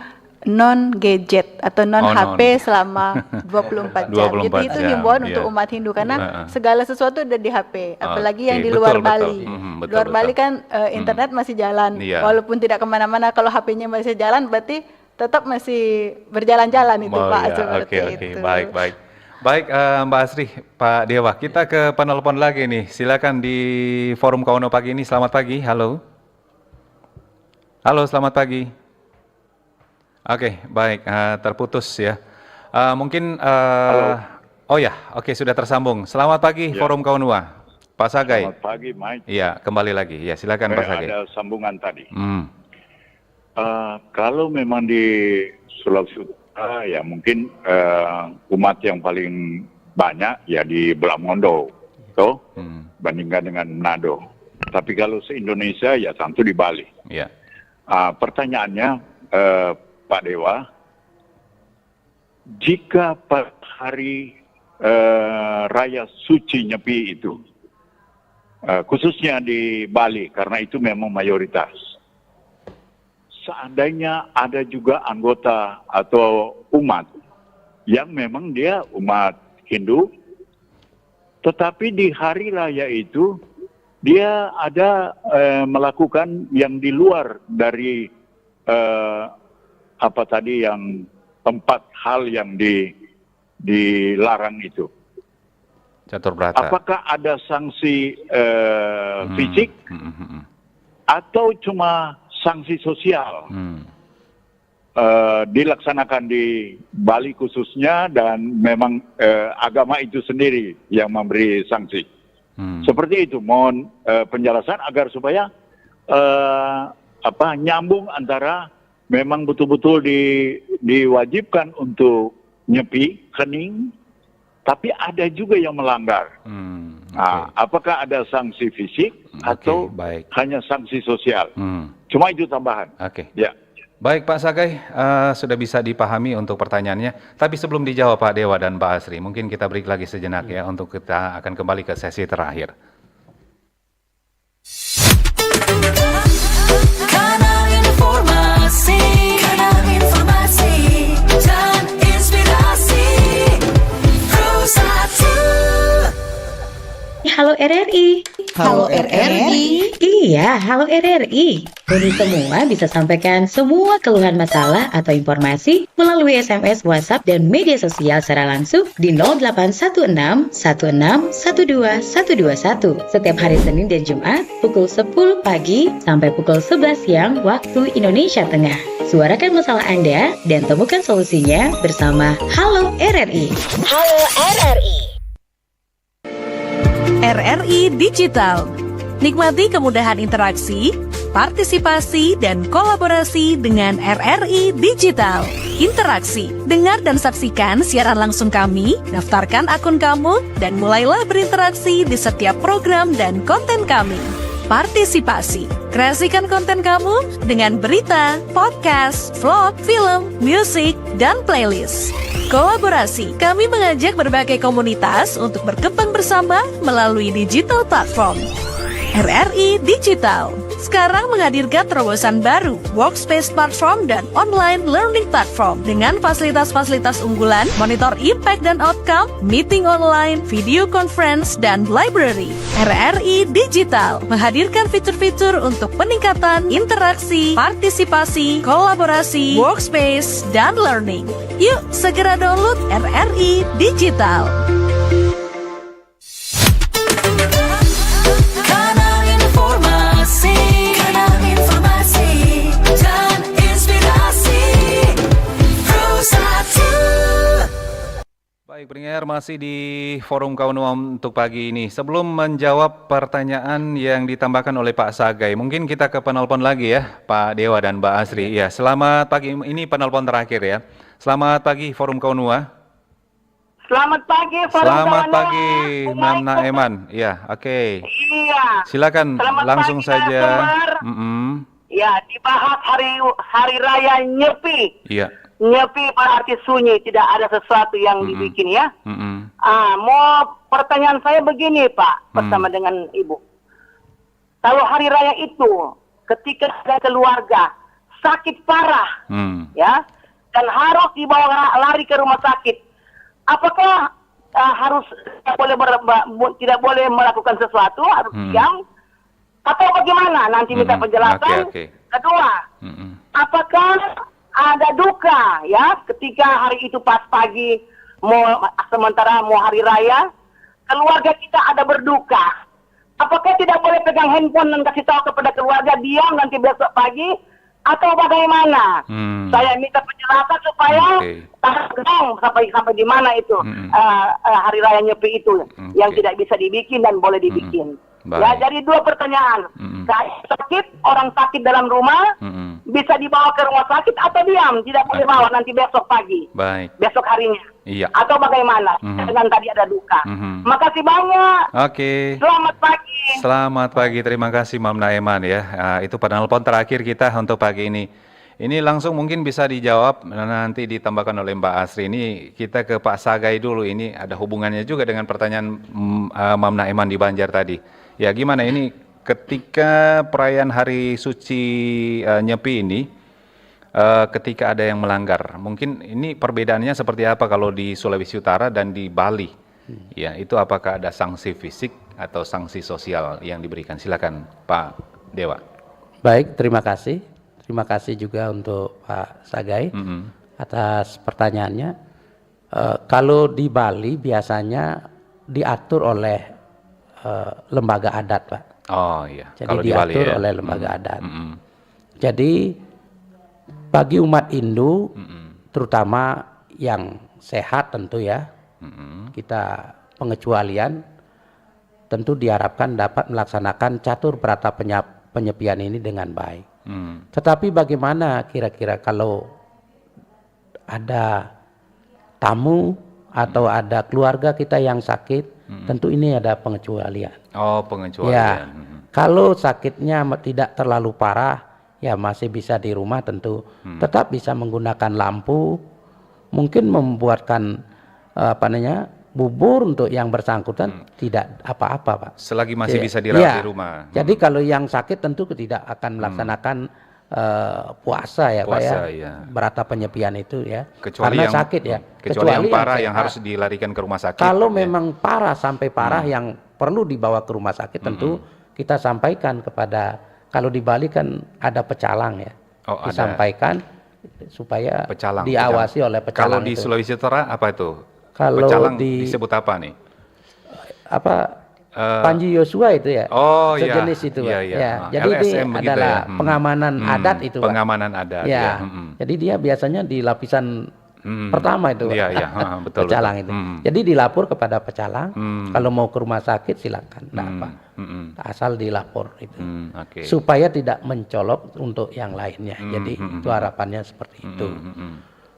non gadget atau non HP selama 24 jam. Jadi itu himbauan untuk umat Hindu karena segala sesuatu ada di HP, apalagi yang di luar Bali. Luar Bali kan internet masih jalan, walaupun tidak kemana-mana. Kalau HP-nya masih jalan, berarti tetap masih berjalan-jalan itu Pak. Seperti itu. Baik, Mbak Asri, Pak Dewa, kita ke penelpon lagi nih. Silakan di forum Kawono pagi ini. Selamat pagi, halo. Halo, selamat pagi. Oke, baik, terputus ya. Mungkin, sudah tersambung. Selamat pagi, Forum Kaunua, Pak Sagai. Selamat pagi, Mike. Iya, kembali lagi. Ya, silakan Pak Sagai. Ada sambungan tadi. Kalau memang di Sulawesi Utara, ya mungkin umat yang paling banyak ya di Belamondo, bandingkan dengan Manado. Tapi kalau se-Indonesia ya tentu di Bali. Ya. Pertanyaannya, Pak Dewa, jika pada hari Raya Suci Nyepi itu, khususnya di Bali, karena itu memang mayoritas, seandainya ada juga anggota atau umat yang memang dia umat Hindu, tetapi di hari raya itu dia ada melakukan yang di luar dari yang 4 hal yang dilarang itu. Catur berata. Apakah ada sanksi fisik atau cuma sanksi sosial? Dilaksanakan di Bali khususnya, dan memang agama itu sendiri yang memberi sanksi. Seperti itu. Mohon penjelasan agar supaya nyambung antara memang betul-betul diwajibkan untuk nyepi, hening, tapi ada juga yang melanggar. Apakah ada sanksi fisik atau hanya sanksi sosial? Cuma itu tambahan. Ya. Baik Pak Sagai, sudah bisa dipahami untuk pertanyaannya. Tapi sebelum dijawab Pak Dewa dan Pak Asri, mungkin kita break lagi sejenak ya, untuk kita akan kembali ke sesi terakhir. Kanal informasi dan inspirasi Pro 1. Halo RRI. Halo RRI. Iya, halo RRI. Ini semua bisa sampaikan semua keluhan masalah atau informasi melalui SMS, WhatsApp, dan media sosial secara langsung di 0816 16 12 121 setiap hari Senin dan Jumat pukul 10 pagi sampai pukul 11 siang waktu Indonesia Tengah. Suarakan masalah Anda dan temukan solusinya bersama Halo RRI. Halo RRI. RRI Digital. Nikmati kemudahan interaksi, partisipasi, dan kolaborasi dengan RRI Digital. Interaksi, dengar dan saksikan siaran langsung kami, daftarkan akun kamu, dan mulailah berinteraksi di setiap program dan konten kami. Partisipasi, kreasikan konten kamu dengan berita, podcast, vlog, film, musik, dan playlist. Kolaborasi, kami mengajak berbagai komunitas untuk berkembang bersama melalui digital platform. RRI Digital sekarang menghadirkan terobosan baru, workspace platform dan online learning platform dengan fasilitas-fasilitas unggulan, monitor impact dan outcome, meeting online, video conference, dan library. RRI Digital menghadirkan fitur-fitur untuk peningkatan interaksi, partisipasi, kolaborasi, workspace, dan learning. Yuk, segera download RRI Digital. Kanal informasi dan inspirasi Pro 1. Baik, pendengar masih di Forum Kaum untuk pagi ini. Sebelum menjawab pertanyaan yang ditambahkan oleh Pak Sagai, mungkin kita ke penelpon lagi ya, Pak Dewa dan Mbak Asri. Ya, selamat pagi. Ini penelpon terakhir ya. Selamat pagi Forum Kaunua. Selamat pagi Forum Selamat Kaunua. pagi Mam Naeman. Ya, oke. Iya. Silakan Selamat langsung pagi, saja. Ya, dibahas hari raya Nyepi. Iya. Nyepi berarti sunyi, tidak ada sesuatu yang dibikin ya. Mau pertanyaan saya begini Pak, bersama dengan Ibu. Kalau hari raya itu ketika ada keluarga sakit parah, ya, dan harus dibawa lari ke rumah sakit, apakah harus tidak boleh melakukan sesuatu, harus diam, atau bagaimana? Nanti minta penjelasan. Kedua, apakah ada duka ya ketika hari itu pas pagi sementara mau hari raya, keluarga kita ada berduka, apakah tidak boleh pegang handphone dan kasih tahu kepada keluarga diam nanti besok pagi, atau bagaimana? Saya minta penjelasan supaya tahu sampai di mana itu hari raya Nyepi itu yang tidak bisa dibikin dan boleh dibikin. Ya, jadi dua pertanyaan. Orang sakit dalam rumah bisa dibawa ke rumah sakit atau diam, tidak boleh bawa nanti besok pagi. Besok harinya. Iya. Atau bagaimana? Dengan tadi ada duka. Makasih banyak. Oke. Selamat pagi. Selamat pagi, terima kasih Mam Naeman ya. Itu penelpon terakhir kita untuk pagi ini. Ini langsung mungkin bisa dijawab nanti ditambahkan oleh Mbak Asri. Ini kita ke Pak Sagai dulu. Ini ada hubungannya juga dengan pertanyaan Mam Naeman di Banjar tadi. Ya gimana ini ketika perayaan hari suci Nyepi ini, ketika ada yang melanggar, mungkin ini perbedaannya seperti apa kalau di Sulawesi Utara dan di Bali? Ya, itu apakah ada sanksi fisik atau sanksi sosial yang diberikan? Silakan Pak Dewa. Baik, terima kasih. Terima kasih juga untuk Pak Sagai atas pertanyaannya. Kalau di Bali biasanya diatur oleh lembaga adat, Pak. Oh iya. Jadi kalau diatur di Bali, ya? oleh lembaga adat. Jadi bagi umat Hindu, terutama yang sehat tentu ya, kita pengecualian tentu diharapkan dapat melaksanakan catur berata penyepian ini dengan baik. Tetapi bagaimana kira-kira kalau ada tamu atau ada keluarga kita yang sakit, tentu ini ada pengecualian. Oh, pengecualian. Ya, kalau sakitnya tidak terlalu parah, ya masih bisa di rumah tentu. Tetap bisa menggunakan lampu, mungkin membuatkan bubur untuk yang bersangkutan, tidak apa-apa, Pak. Selagi masih bisa dirawat di rumah. Jadi kalau yang sakit tentu tidak akan melaksanakan puasa ya, Pak ya. Berata penyepian itu ya. Kecuali karena yang sakit ya. Kecuali yang parah yang harus dilarikan ke rumah sakit. Kalau memang parah sampai parah yang perlu dibawa ke rumah sakit tentu kita sampaikan kepada, kalau di Bali kan ada pecalang ya, disampaikan supaya diawasi oleh pecalang. Kalau di itu. Sulawesi Utara apa itu? Kalau pecalang disebut apa nih? Panji Yosua itu ya, sejenis itu Pak. Iya. Ya, jadi LSM ini adalah pengamanan adat itu Pak. Pengamanan adat. Ya. Jadi dia biasanya di lapisan pertama itu Pak. Betul, pecalang itu. Jadi dilapor kepada pecalang, kalau mau ke rumah sakit silakan, enggak apa. Asal dilapor itu. Supaya tidak mencolok untuk yang lainnya. Jadi itu harapannya seperti itu.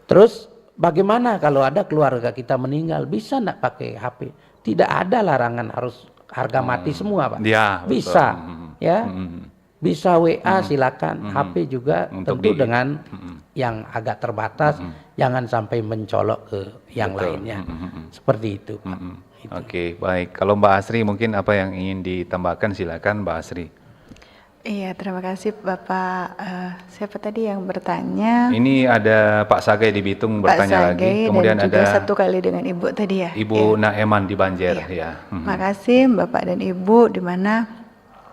Terus bagaimana kalau ada keluarga kita meninggal, bisa enggak pakai HP? Tidak ada larangan harus harga mati semua Pak. Ya, bisa ya. Bisa WA silakan, HP juga tentu dengan yang agak terbatas, jangan sampai mencolok ke yang lainnya. Seperti itu Pak. Oke, baik. Kalau Mbak Asri mungkin apa yang ingin ditambahkan, silakan Mbak Asri. Iya, terima kasih Bapak. Siapa tadi yang bertanya? Ini ada Pak Sagai di Bitung bertanya Pak Sagai, lagi. Kemudian dan juga ada satu kali dengan Ibu tadi ya. Ibu Naeman di Banjar ya. Terima kasih Bapak dan Ibu, di mana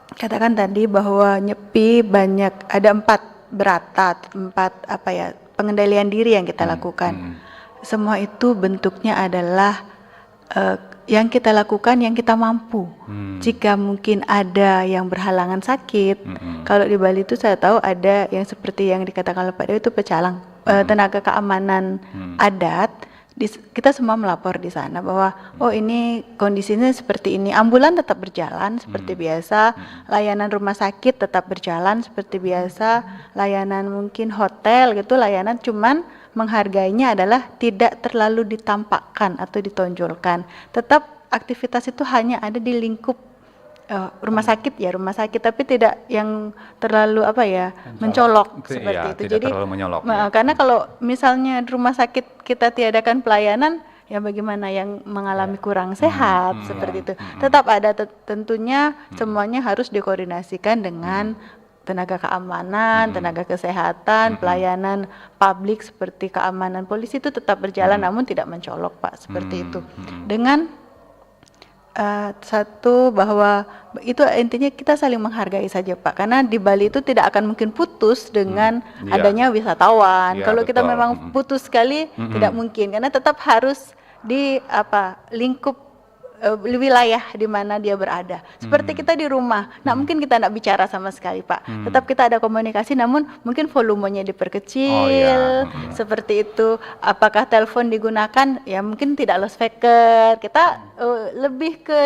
katakan tadi bahwa nyepi banyak, ada 4 berata, 4 pengendalian diri yang kita lakukan. Semua itu bentuknya adalah yang kita lakukan yang kita mampu. Jika mungkin ada yang berhalangan sakit, kalau di Bali itu saya tahu ada yang seperti yang dikatakan oleh Pak Dewi itu pecalang, tenaga keamanan adat. Kita semua melapor di sana bahwa ini kondisinya seperti ini, ambulan tetap berjalan seperti biasa, layanan rumah sakit tetap berjalan seperti biasa, layanan mungkin hotel gitu, layanan, cuman menghargainya adalah tidak terlalu ditampakkan atau ditonjolkan. Tetap aktivitas itu hanya ada di lingkup rumah sakit, tapi tidak yang terlalu mencolok seperti itu. Jadi menyolok, karena kalau misalnya di rumah sakit kita tiadakan pelayanan, ya bagaimana yang mengalami kurang sehat seperti itu. Tetap ada tentunya semuanya harus dikoordinasikan dengan tenaga keamanan, tenaga kesehatan, pelayanan publik seperti keamanan polisi itu tetap berjalan, namun tidak mencolok Pak, seperti itu. Dengan satu bahwa itu intinya kita saling menghargai saja Pak, karena di Bali itu tidak akan mungkin putus dengan adanya wisatawan. Kalau kita memang putus sekali tidak mungkin, karena tetap harus di lingkup wilayah di mana dia berada. Seperti kita di rumah, mungkin kita tidak bicara sama sekali Pak. Tetap kita ada komunikasi, namun mungkin volumenya diperkecil, seperti itu. Apakah telepon digunakan? Ya mungkin tidak loudspeaker. Kita lebih ke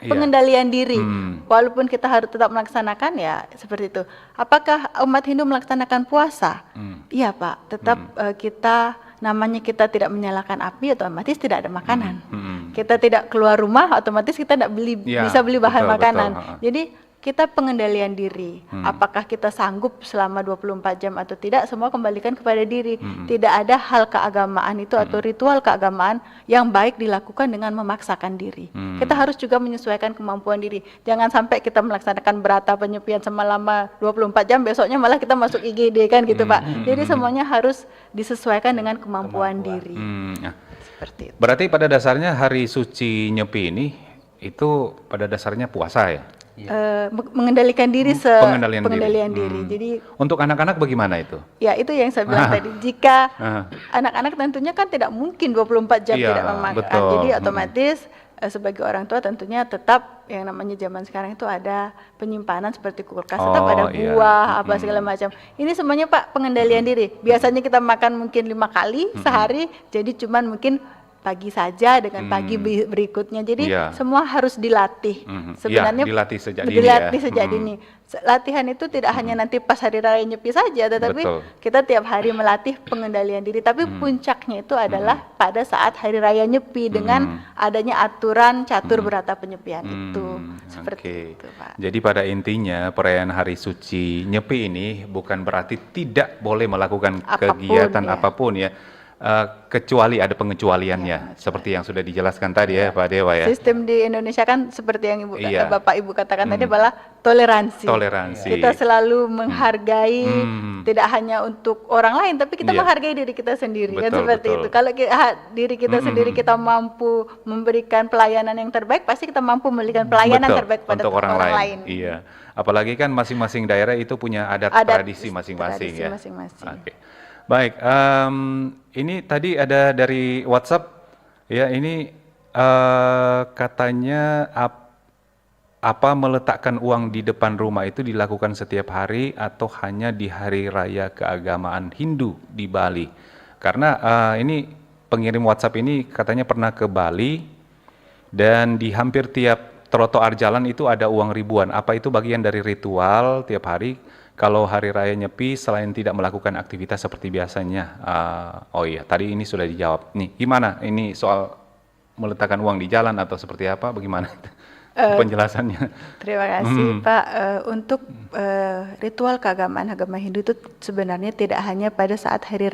pengendalian diri. Walaupun kita harus tetap melaksanakan ya seperti itu. Apakah umat Hindu melaksanakan puasa? Iya Pak. Tetap kita namanya kita tidak menyalakan api, otomatis tidak ada makanan. Kita tidak keluar rumah, otomatis kita tidak bisa beli bahan makanan. Jadi kita pengendalian diri. Apakah kita sanggup selama 24 jam atau tidak, semua kembalikan kepada diri. Tidak ada hal keagamaan itu atau ritual keagamaan yang baik dilakukan dengan memaksakan diri. Kita harus juga menyesuaikan kemampuan diri. Jangan sampai kita melaksanakan berata penyepian selama 24 jam, besoknya malah kita masuk IGD kan gitu Pak. Jadi semuanya harus disesuaikan dengan kemampuan diri. Seperti itu. Berarti pada dasarnya hari suci Nyepi ini itu pada dasarnya puasa ya? Mengendalikan diri, pengendalian diri. Jadi untuk anak-anak bagaimana itu? Ya itu yang saya bilang tadi. Jika anak-anak tentunya kan tidak mungkin 24 jam tidak memakan. Jadi otomatis sebagai orang tua tentunya tetap yang namanya zaman sekarang itu ada penyimpanan seperti kulkas, tetap ada buah, segala macam. Ini semuanya Pak pengendalian diri. Biasanya kita makan mungkin 5 kali sehari, jadi cuman mungkin pagi saja dengan pagi berikutnya. Jadi semua harus dilatih. Sebenarnya dilatih sejak dini. Latihan itu tidak hanya nanti pas hari raya Nyepi saja, tetapi kita tiap hari melatih pengendalian diri. Tapi puncaknya itu adalah pada saat hari raya Nyepi dengan adanya aturan catur berata penyepian itu. Seperti itu, Pak. Jadi pada intinya perayaan hari suci Nyepi ini bukan berarti tidak boleh melakukan kegiatan apapun ya. kecuali ada pengecualiannya seperti yang sudah dijelaskan tadi ya Pak Dewa ya. Sistem di Indonesia kan seperti yang Iya. Bapak Ibu katakan tadi adalah toleransi. Toleransi. Kita selalu menghargai tidak hanya untuk orang lain tapi kita Iya. menghargai diri kita sendiri kan Betul, seperti betul. itu. Kalau diri kita sendiri kita mampu memberikan pelayanan yang terbaik, pasti kita mampu memberikan pelayanan Betul, terbaik pada untuk orang lain. lain. Iya. Apalagi kan masing-masing daerah itu punya adat tradisi masing-masing ya. Oke. Baik, ini tadi ada dari WhatsApp ya, ini katanya apa meletakkan uang di depan rumah itu dilakukan setiap hari atau hanya di hari raya keagamaan Hindu di Bali? Karena ini pengirim WhatsApp ini katanya pernah ke Bali dan di hampir tiap trotoar jalan itu ada uang ribuan. Apa itu bagian dari ritual tiap hari? Kalau hari raya Nyepi selain tidak melakukan aktivitas seperti biasanya, oh iya tadi ini sudah dijawab. Nih gimana? Ini soal meletakkan uang di jalan atau seperti apa? Bagaimana penjelasannya? Terima kasih Pak. Untuk ritual keagamaan agama Hindu itu sebenarnya tidak hanya pada saat hari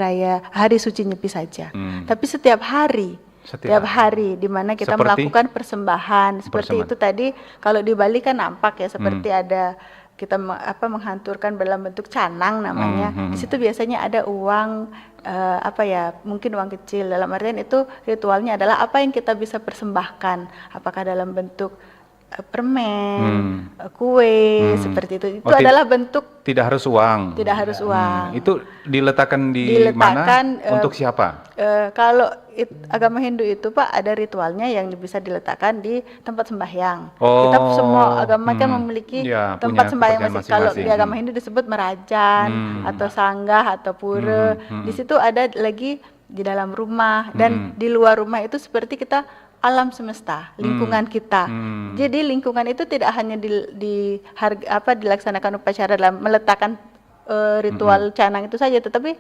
suci Nyepi saja, tapi setiap hari. Setiap hari di mana kita melakukan persembahan seperti itu tadi. Kalau di Bali kan nampak ya seperti ada kita menghanturkan dalam bentuk canang namanya. Di situ biasanya ada uang mungkin uang kecil, dalam artian itu ritualnya adalah apa yang kita bisa persembahkan, apakah dalam bentuk permen, kue, seperti itu. Itu adalah bentuk tidak harus uang. Tidak harus uang. Itu diletakkan di mana? Untuk siapa? Kalau agama Hindu itu Pak ada ritualnya yang bisa diletakkan di tempat sembahyang. Kita semua agama kan memiliki tempat sembahyang masing-masing. Kalau di agama Hindu disebut merajan atau sanggah atau pura. Di situ ada lagi di dalam rumah dan di luar rumah itu seperti kita alam semesta, lingkungan kita. Jadi lingkungan itu tidak hanya dilaksanakan upacara dalam meletakkan ritual canang itu saja, tetapi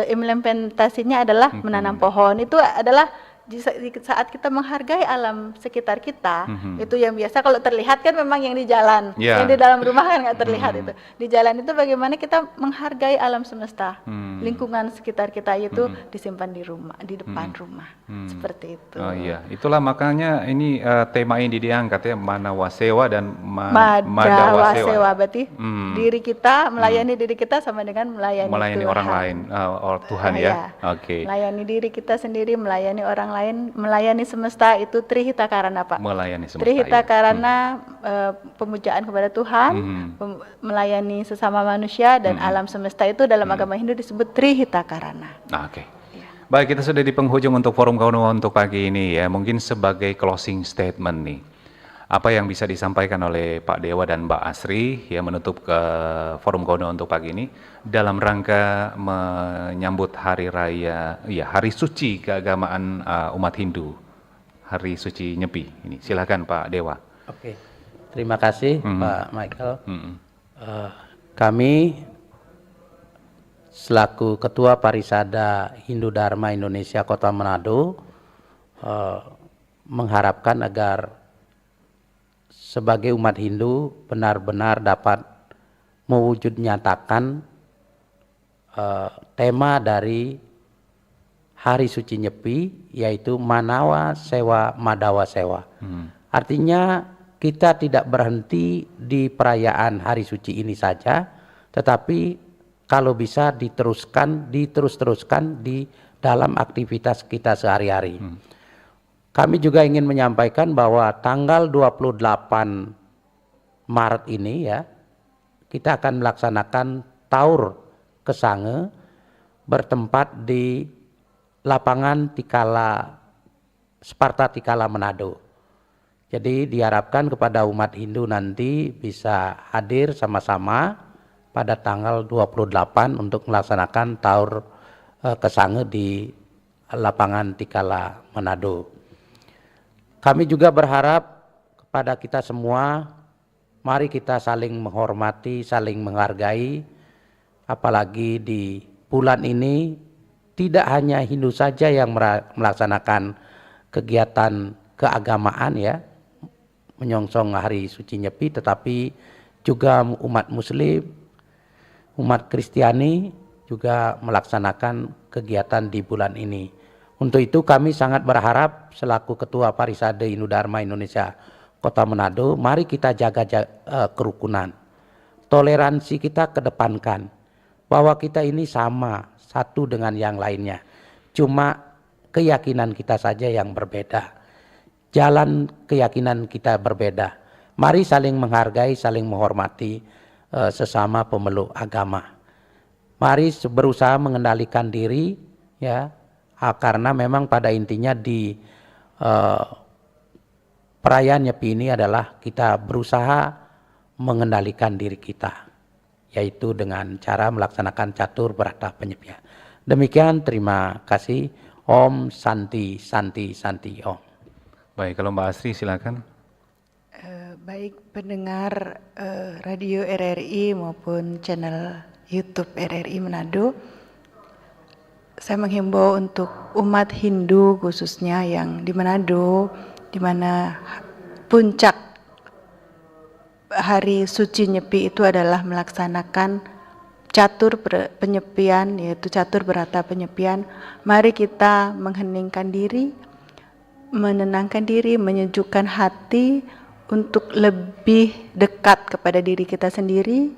implementasinya adalah menanam pohon. Itu adalah di saat kita menghargai alam sekitar kita, itu yang biasa kalau terlihat kan memang yang di jalan, yang di dalam rumah kan nggak terlihat itu. Di jalan itu bagaimana kita menghargai alam semesta, lingkungan sekitar kita itu disimpan di rumah, di depan rumah, seperti itu. Oh iya, itulah makanya ini tema ini diangkat ya, Manawasewa dan Madawasewa. Berarti diri kita melayani diri kita sama dengan melayani orang lain, Tuhan ya. Oke. Melayani diri kita sendiri, melayani orang lain, melayani semesta itu Trihita Karana Pak. Melayani semesta. Trihita Karana pemujaan kepada Tuhan, melayani sesama manusia dan alam semesta itu dalam agama Hindu disebut Trihita Karana. Oke. Baik, kita sudah di penghujung untuk forum Kauno untuk pagi ini ya. Mungkin sebagai closing statement nih, apa yang bisa disampaikan oleh Pak Dewa dan Mbak Asri ya menutup ke forum Kauno untuk pagi ini dalam rangka menyambut hari raya, ya hari suci keagamaan umat Hindu, hari suci Nyepi ini. Silakan Pak Dewa. Oke, terima kasih Pak Michael. Kami selaku Ketua Parisada Hindu Dharma Indonesia Kota Manado mengharapkan agar sebagai umat Hindu benar-benar dapat mewujud nyatakan tema dari Hari Suci Nyepi, yaitu Manawa Sewa Madawa Sewa. Artinya kita tidak berhenti di perayaan Hari Suci ini saja, tetapi kalau bisa diterus-teruskan di dalam aktivitas kita sehari-hari. Kami juga ingin menyampaikan bahwa tanggal 28 Maret ini ya, kita akan melaksanakan Taur Kesange bertempat di lapangan Sparta Tikala Manado. Jadi diharapkan kepada umat Hindu nanti bisa hadir sama-sama pada tanggal 28 untuk melaksanakan Taur Kesange di lapangan Tikala Manado. Kami juga berharap kepada kita semua, mari kita saling menghormati, saling menghargai, apalagi di bulan ini tidak hanya Hindu saja yang melaksanakan kegiatan keagamaan ya, menyongsong Hari Suci Nyepi, tetapi juga umat Muslim, umat Kristiani juga melaksanakan kegiatan di bulan ini. Untuk itu kami sangat berharap selaku Ketua Parisade Hindu Dharma Indonesia Kota Manado, mari kita jaga kerukunan. Toleransi kita kedepankan, bahwa kita ini sama, satu dengan yang lainnya. Cuma keyakinan kita saja yang berbeda. Jalan keyakinan kita berbeda. Mari saling menghargai, saling menghormati sesama pemeluk agama. Mari berusaha mengendalikan diri, ya, karena memang pada intinya di perayaan Nyepi ini adalah kita berusaha mengendalikan diri kita, yaitu dengan cara melaksanakan catur berata penyepian. Demikian, terima kasih. Om Santi Santi Santi Om. Baik, kalau Mbak Asri silakan. Baik pendengar radio RRI maupun channel YouTube RRI Manado, saya menghimbau untuk umat Hindu khususnya yang di Manado, di mana puncak hari suci Nyepi itu adalah melaksanakan catur penyepian, yaitu catur berata penyepian. Mari kita mengheningkan diri, menenangkan diri, menyejukkan hati untuk lebih dekat kepada diri kita sendiri.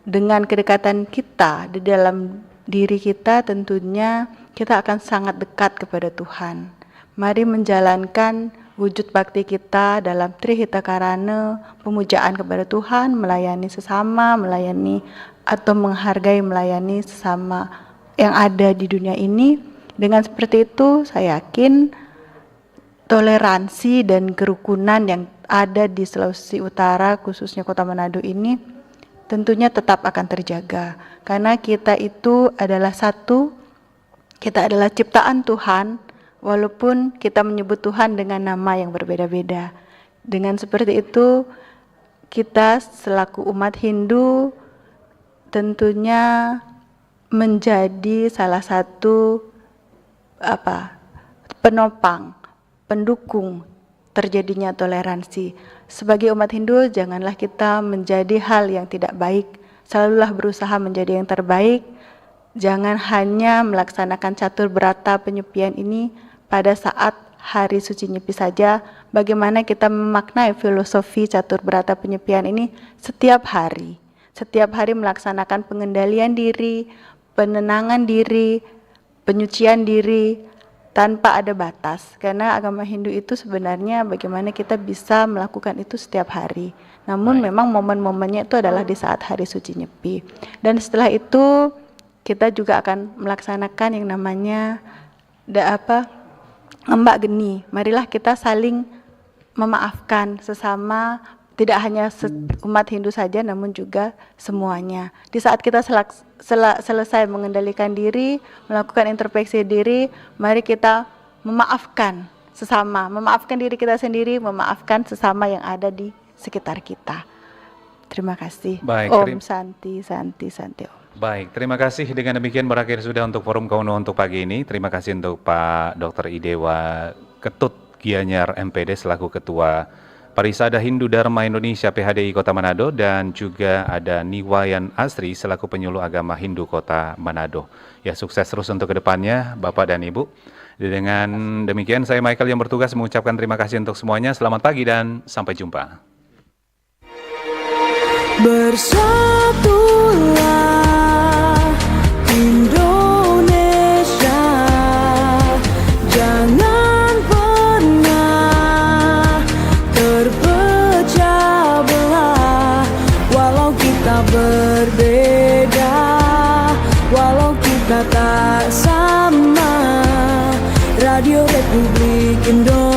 Dengan kedekatan kita di dalam diri kita, tentunya kita akan sangat dekat kepada Tuhan. Mari menjalankan wujud bakti kita dalam Trihita Karana, pemujaan kepada Tuhan, melayani sesama, melayani atau menghargai, melayani sesama yang ada di dunia ini. Dengan seperti itu, saya yakin toleransi dan kerukunan yang ada di Sulawesi Utara, khususnya Kota Manado ini, tentunya tetap akan terjaga. Karena kita itu adalah satu, kita adalah ciptaan Tuhan, walaupun kita menyebut Tuhan dengan nama yang berbeda-beda. Dengan seperti itu, kita selaku umat Hindu tentunya menjadi salah satu penopang, pendukung terjadinya toleransi. Sebagai umat Hindu, janganlah kita menjadi hal yang tidak baik. Selalulah berusaha menjadi yang terbaik. Jangan hanya melaksanakan catur berata penyepian ini pada saat hari suci Nyepi saja. Bagaimana kita memaknai filosofi catur berata penyepian ini setiap hari. Setiap hari melaksanakan pengendalian diri, penenangan diri, penyucian diri, tanpa ada batas. Karena agama Hindu itu sebenarnya bagaimana kita bisa melakukan itu setiap hari. Namun memang momen-momennya itu adalah di saat hari suci Nyepi. Dan setelah itu kita juga akan melaksanakan yang namanya ngembak geni. Marilah kita saling memaafkan sesama, tidak hanya umat Hindu saja, namun juga semuanya. Di saat kita selesai mengendalikan diri, melakukan introspeksi diri, mari kita memaafkan sesama, memaafkan diri kita sendiri, memaafkan sesama yang ada di sekitar kita. Terima kasih. Baik, Om Santi Santi Santi Om. Baik, terima kasih. Dengan demikian berakhir sudah untuk forum Kauno untuk pagi ini. Terima kasih untuk Pak Dr. Idewa Ketut Gianyar MPD selaku Ketua Parisada Hindu Dharma Indonesia PHDI Kota Manado, dan juga ada Niwayan Asri selaku penyuluh agama Hindu Kota Manado. Ya, sukses terus untuk kedepannya Bapak dan Ibu. Dengan demikian saya Michael yang bertugas mengucapkan terima kasih untuk semuanya. Selamat pagi dan sampai jumpa. Bersatulah Indonesia, jangan pernah terpecah belah. Walau kita berbeda, walau kita tak sama, Radio Republik Indonesia